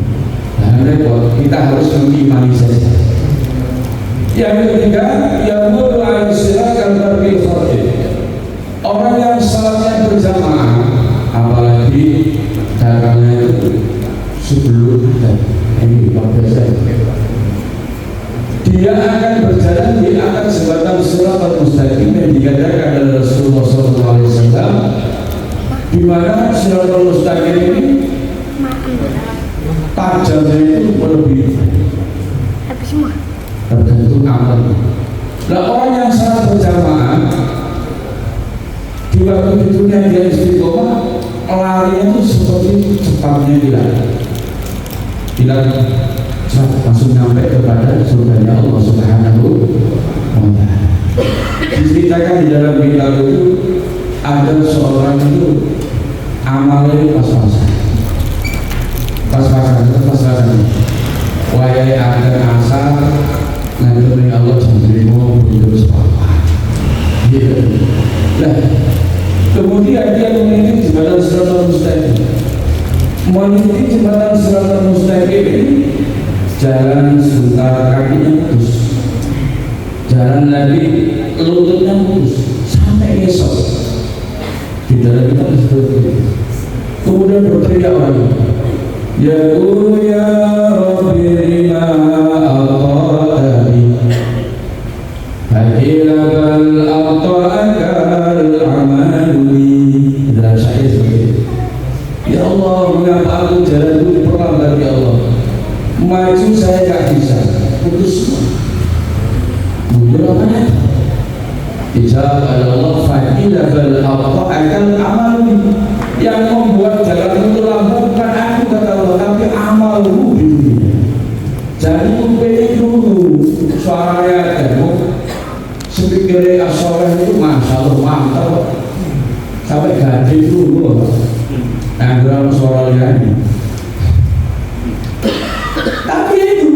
Nah, repot. Kita harus mengimani saja. Yang ketiga, yang mulai silakan terbil fardhi. Orang yang salatnya berjamaah, apalagi caranya itu sebelum ini biasa, dia akan berjalan di atas jembatan Shiratal Mustaqim yang dikatakan oleh Rasulullah SAW, di mana Shiratal Mustaqim ini tajamnya itu melebihi tergantung amal. Nah, orang yang salat berjamaah di waktu di dunia dia istiqomah, larinya itu seperti cepatnya hilang langsung sampai kepada surganya Allah Subhanahu wa ta'ala. Diceritakan di dalam kitab itu ada seorang itu amalnya pas-pasan wayai ada asal ngantuni Allah jambirimu hidup sepapa gitu. Nah, kemudian dia memiliki jembatan Shiratal Mustaqim. Memiliki jembatan Shiratal Mustaqim ini jalan sebentar kakinya putus, jalan lagi lututnya putus sampai esok. Di dalam kita seperti itu. Kemudian berteriak orang, ya Guru ya Rabbi lima aqta'ani Hakilabal aqta'akal amalui. Dan saya seperti, ya Allah, mengapa aku jalan itu perlambat ya Allah, maju saya tak bisa, putus semua. Mundur apa? Dijawab oleh Allah, Hakilabal aqta'akal amalui. Yang membuat jalan itu lambat bukan aku kata Allah, tapi amalmu di dunia. Jadi kuping dulu suaranya temu sepikirnya asoleh itu masya Allah mantap sampai gaji dulu loh. Nah dalam suaranya ini. Tapi itu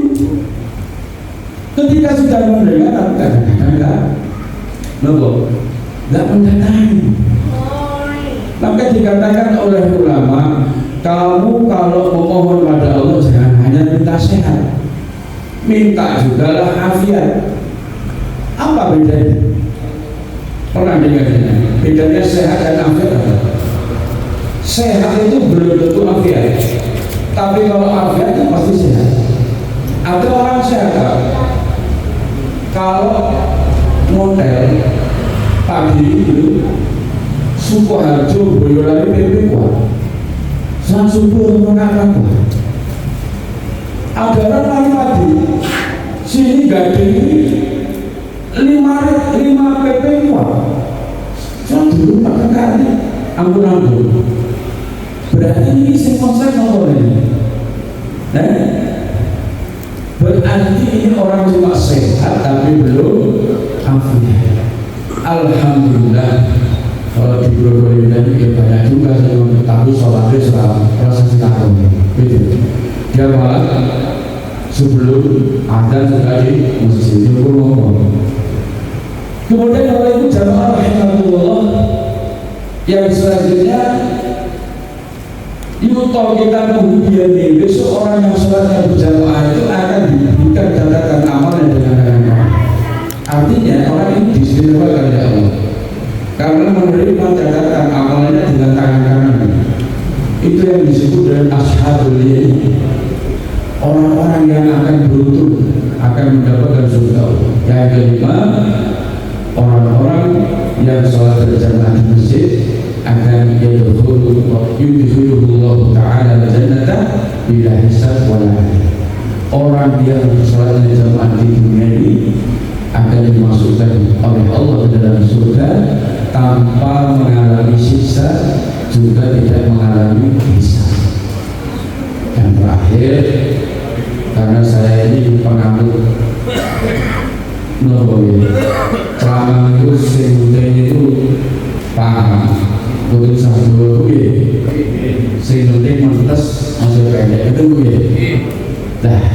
ketika sudah mendengar kadang-kadang nggak mendatangi. Maka dikatakan oleh ulama, kamu kalau memohon pada Allah jangan hanya minta sehat, minta juga lah afiat. Apa bedanya? Pernah dengar? Bedanya sehat dan afiat apa? Sehat itu belum tentu afiat, tapi kalau afiat itu pasti sehat. Ada orang sehat kalau model pagi itu Sukoharjo Boyolali PP kuat, saat subuh mengangkat kuat. Ada orang lain tadi sini gading ini 5 PP kuat. Saya dulu pakai kali ampun. Berarti ini sing konsep nomor ini. Berarti ini orang cuma sehat tapi belum afiat. Alhamdulillah. Kalau di Brodoli tadi ya banyak juga saya mengetahui sholatnya selama proses tahun gitu. Dia malah sebelum ada sudah di masjid itu ngomong. Kemudian kalau itu jamaah rahimahullah yang selanjutnya yuto kita kemudian ini besok orang yang sholatnya berjamaah itu akan diberikan catatan amalnya dengan baik. Artinya orang ini diistimewakan oleh Allah karena menerima catatan amalnya dengan tangan kanan. Itu yang disebut dengan ashabul yamin, orang-orang yang akan beruntung akan mendapatkan surga. Yang kelima, orang-orang yang sholat berjamaah di masjid akan yudkhuluhullah ta'ala jannata bila hisab wala adab. Orang yang sholat berjamaah di dunia ini akan dimasukkan oleh Allah ke dalam surga tanpa mengalami siksa, juga tidak mengalami hisab. Yang terakhir, karena saya ini penganut ceramah itu sebenarnya itu paham betul satu gue sebenarnya mentas masih pendek itu gue. Dah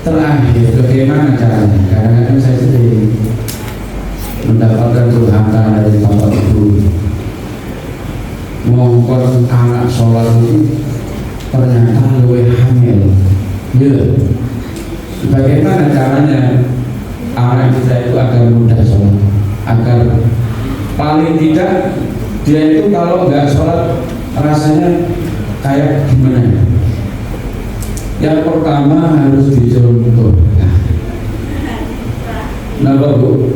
terakhir, bagaimana caranya? Kadang-kadang saya sendiri mendapatkan durhaka dari bapak ibu, ngongkon anak sholat itu ternyata lebih hamil. Ya, bagaimana caranya anak kita itu agar mudah sholat, agar paling tidak dia itu kalau nggak sholat rasanya kayak gimana? Yang pertama harus dicontohkan. Nah, Bu,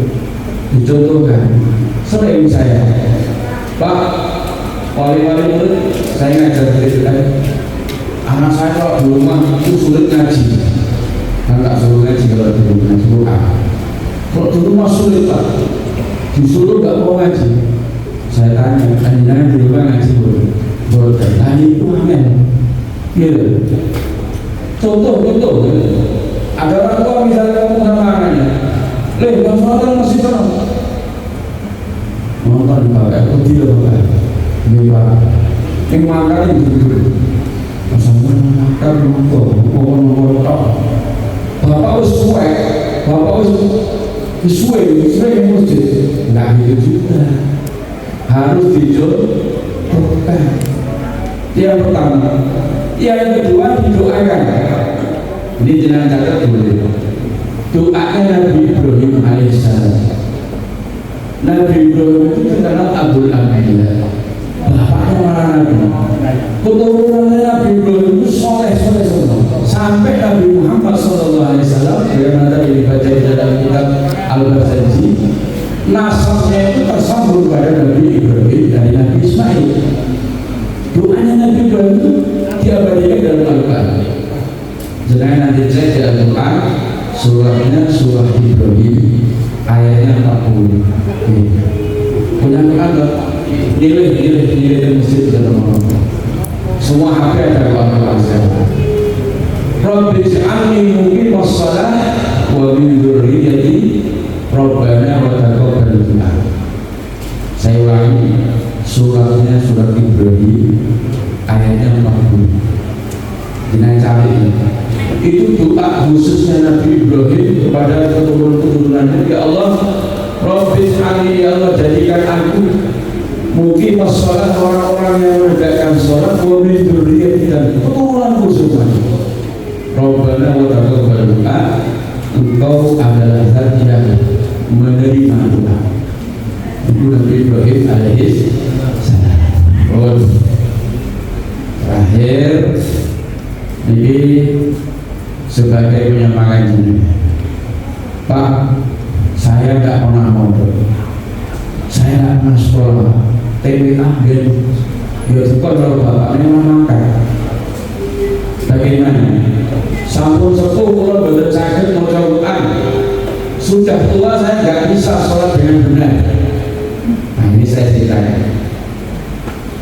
dicontohkan. Sering saya, Pak, wali-wali murid, saya ngajar gitu kan. Anak saya kalau di rumah itu sulit ngaji. Kan tak suruh ngaji kalau di rumah ngaji. Kalau di rumah sulit, Pak, disuruh nggak mau ngaji. Saya tanya, jangan di rumah ngaji boleh? Tanya itu aneh. Gitu. Contoh, ada orang tua misalnya kamu sama anaknya, kamu sholat masih terang. Nonton Pak, aku tidak Pak. Ini Pak, yang makan itu masalah makan ngomong Bapak harus suai, Bapak harus disuai yang masjid. Nggak gitu juga, harus dicontohkan. Yang pertama. Yang kedua didoakan. Ini jangan catat dulu. Doanya Nabi Ibrahim alaihissalam. Nabi Ibrahim itu terkenal Abdul Anbiya, bapaknya para nabi. Keturunannya Nabi Ibrahim itu soleh. Sampai Nabi Muhammad SAW yang ada dibaca di dalam kitab Al-Bazazi, nasabnya itu tersambung pada Nabi Ibrahim dari Nabi Ismail. Doanya Nabi Ibrahim itu diabadikan dalam Al-Quran. Jangan nanti cek di Al-Quran, surahnya surah Ibrahim, ayatnya 40. Punya Quran nilai masjid dalam Allah. Semua HP ada Al-Quran saya. Rabbi ij'alni muqimas shalah wa min dzurriyyati Rabbana wa taqabbal du'a. Saya ulangi, suratnya surat Ibrahim, ayatnya 40. Dengan cari itu doa khususnya Nabi Ibrahim kepada keturunan-keturunannya. Ya Allah, Rabbi ij'alni, ya Allah jadikan aku mungkin masalah orang-orang yang menegakkan sholat, wa min dzurriyyati, dan keturunan khususnya. Rabbana wa taqabbal du'a, Engkau adalah zat yang menerima doa. Itu Nabi Ibrahim alaihissalam. Terakhir ini sebagai penyemangat ini, Pak, saya nggak pernah mondok, saya nggak pernah sekolah, TPA gitu, ya bukan kalau bapaknya makan. Bagaimana? Sampun sepuh kalau betul sakit mau Quran, sudah tua saya nggak bisa sholat dengan benar. Nah ini saya ceritakan.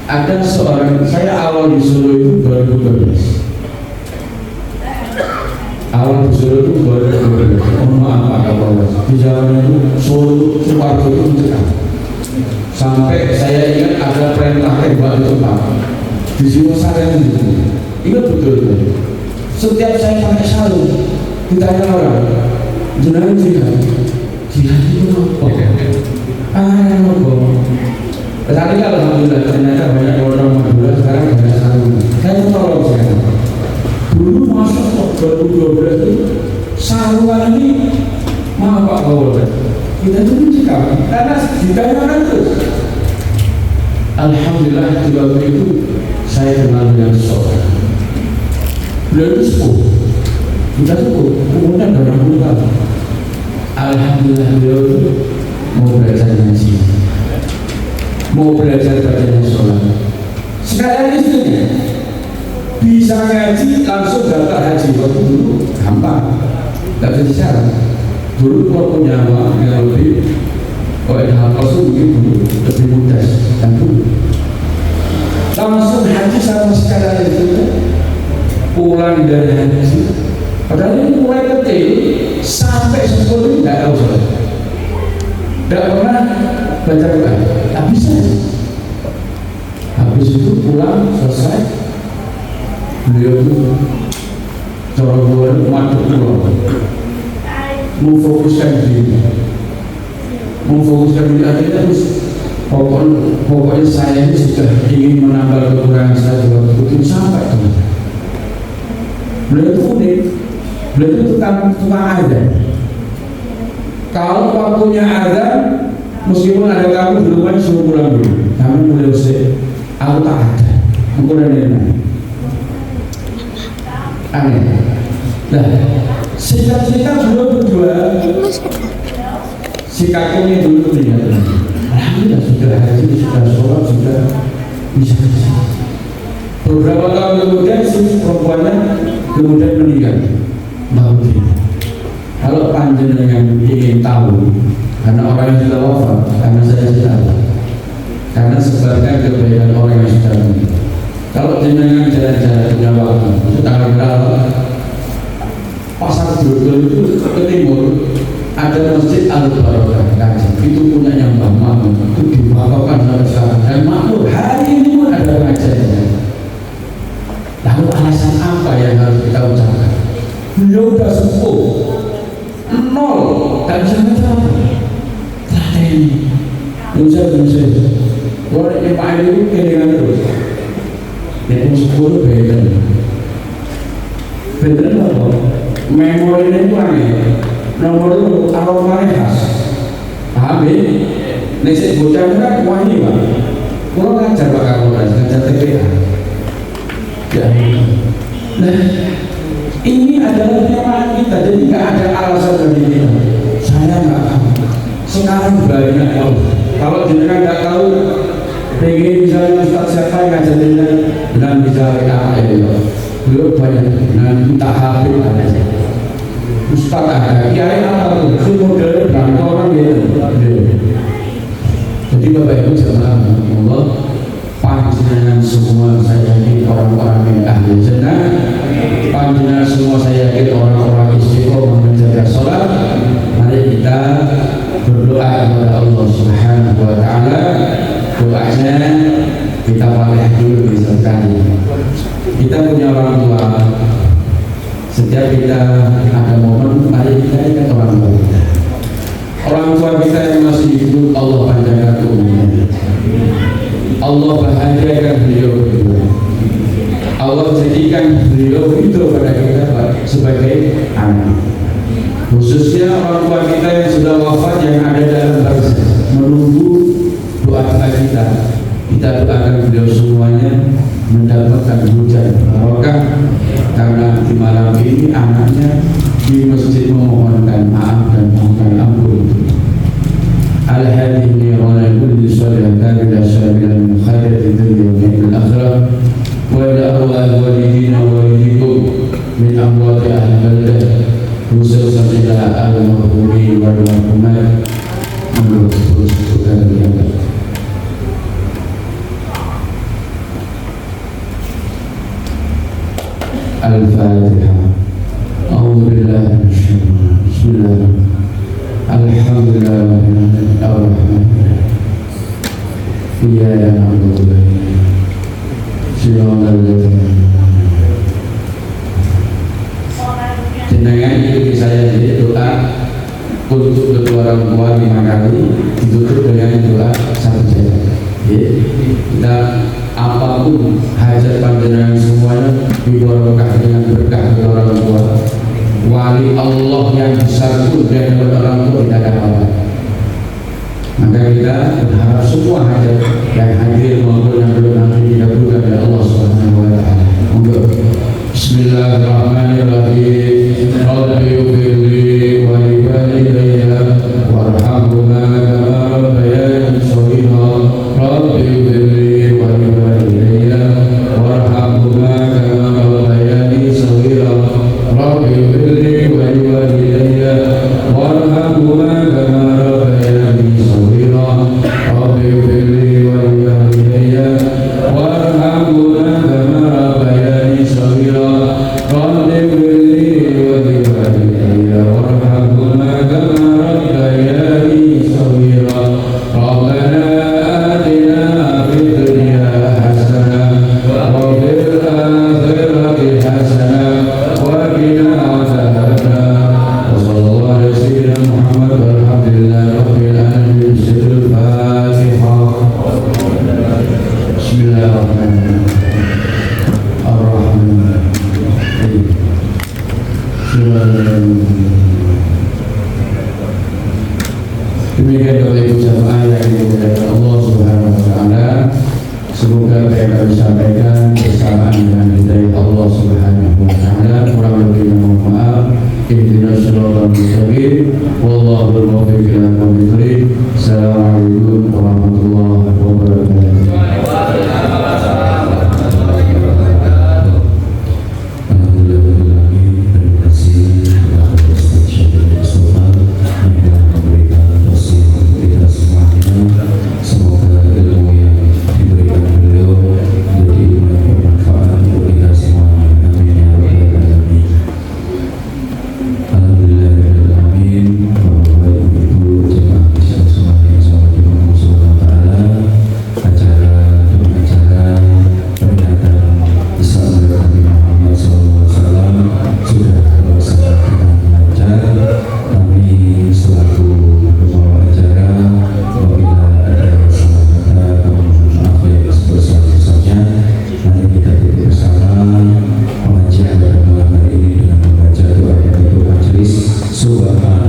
Ada seorang, saya awal di Solo itu 2012. Awal di Solo itu 2012. Maaf Pak, di zaman itu Solo Suparto itu mencekam. Sampai saya ingat ada perintah tembak itu Pak. Di sini saya itu ingat betul. Setiap saya pakai sarung, ditanya orang, jenengan jihad itu apa? Apa? Tadi alhamdulillah ternyata banyak orang Madura sekarang banyak sarung. Saya tolong saya. Dulu masuk 2012 itu sarungan ini, maaf Pak Kapolres, kita itu mencekam karena ditanyakan terus. Alhamdulillah juga begitu saya kenal dengan seorang. Beliau itu sepuh, kita sepuh, umurnya 20 tahun. Alhamdulillah beliau itu mau belajar ngaji, mau belajar bacanya sholat. Sekarang istrinya bisa ngaji langsung daftar haji. Waktu dulu gampang, nggak bisa syarat. Dulu kalau punya uang yang lebih, kalau ada hal kosong mungkin dulu lebih mudah dan dulu langsung haji sama sekarang itu pulang dari haji. Padahal ini mulai kecil sampai 10 nggak tahu sholat, nggak pernah baca Quran, tak bisa. Habis itu pulang selesai, beliau itu cara keluar mantap pulang, memfokuskan diri akhirnya terus pokoknya saya ini sudah ingin menambah kekurangan saya waktu itu sampai teman. Beliau itu unik, beliau itu tukang azan. Kalau waktunya azan, meskipun ada kamu di rumah suruh pulang dulu. Kami beliau aku tak ada, aku nenek. Aneh. Nah, singkat-singkat beliau berdua, si kakeknya dulu lihat, alhamdulillah sudah haji, sudah sholat, sudah bisa. Beberapa tahun kemudian si perempuannya kemudian meninggal. Kalau panjenengan ingin tahu, karena orang yang sudah wafat, karena saya sudah tahu, karena sebarkan kebaikan orang yang sudah meninggal. Kalau jenengan jalan-jalan punya waktu, itu tanggal berapa? Pasar Jodol itu ke timur ada masjid Al-Barokah Kaji, itu punyanya Mbah Mamun, itu dibawakan sampai sekarang dan makmur hari ini pun ada pengajiannya. Lalu alasan apa yang harus kita ucapkan? Beliau sudah sepuh, nol, tak bisa menjawab. Tadi bisa. Kalau ini Pak itu kelingan terus. Yang 10 beda apa? Memori ini kurangnya. Nomor itu aromanya khas. Paham ya? Nesek bocah kan wangi Pak. Kalau ngajar Pak Kapolres, ngajar TPA. Ya. Nah, ini adalah kelemahan kita. Jadi nggak ada alasan bagi kita. Saya nggak tahu. Sekarang banyak kalau jenengan nggak tahu, pengen misalnya Ustaz siapa yang ngajar jenengan dan bisa apa ya? Beliau banyak dan minta HP ada. Ustaz ada, kiai apa tuh? Itu model berangkat orang gitu. Jadi Bapak Ibu jemaah Allah, panjenengan semua saya yakin orang-orang yang ahli jannah, panjenengan semua saya yakin orang-orang istiqomah menjaga sholat. Mari kita berdoa kepada Allah Subhanahu Wa Taala. Doanya kita pakai dulu misalkan kita punya orang tua. Setiap kita ada momen, mari kita ingat orang tua kita. Orang tua kita yang masih hidup, Allah panjangkan umurnya, Allah bahagiakan beliau berdua, Allah jadikan beliau itu pada kita sebagai anak. Khususnya orang tua kita yang sudah wafat, yang ada dalam barzah, menunggu doa kita. Kita doakan beliau semuanya mendapatkan hujan barokah, karena di malam ini anaknya di masjid memohonkan maaf dan mohonkan ampun. Al-hadini wa la kulli salihatan ila syamilan min khairati dunya wa min al-akhirah wa ila arwah walidina wa walidikum min amwati ahli baldah khususan ila al-mahburi wal mahbumat menurut kesukaan yang Al-Fatihah. A'udzu billahi minasyaitonir rajim. Bismillahirrahmanirrahim. Alhamdulillahirabbil alamin. Iyyaka na'budu wa iyyaka nasta'in. Jenengan ikuti saya jadi doa untuk kedua orang tua 5 kali, ditutup dengan doa 1 jam. Kita apapun hajat panjenengan semuanya dibarokah dengan berkah dari orang tua. Wali Allah yang besar pun dari orang tua tidak ada apa-apa. Maka kita berharap semua hajat yang hadir maupun yang belum nanti dikabulkan oleh Allah Subhanahu Wa Taala. Bismillahirrahmanirrahim. Rabbi ighfirli wa li walidayya warhamhuma kama والبيان صغيرا ربنا آتنا في الدنيا حسنة وفي الآخرة حسنة وقنا عذاب النار وصلى الله على سيدنا محمد والحمد لله رب العالمين. بسر الفاتحة. بسم الله الرحمن الرحيم. Demikian Bapak Ibu jamaah yang dimuliakan Allah Subhanahu wa taala. Semoga apa yang kami sampaikan bersamaan dengan hidayah Allah Subhanahu wa taala. Kurang lebihnya mohon maaf. Ihdinas siratal mustaqim. Wallahul muwaffiq ila aqwamit thoriq. Assalamualaikum warahmatullahi wabarakatuh. Subhanallah.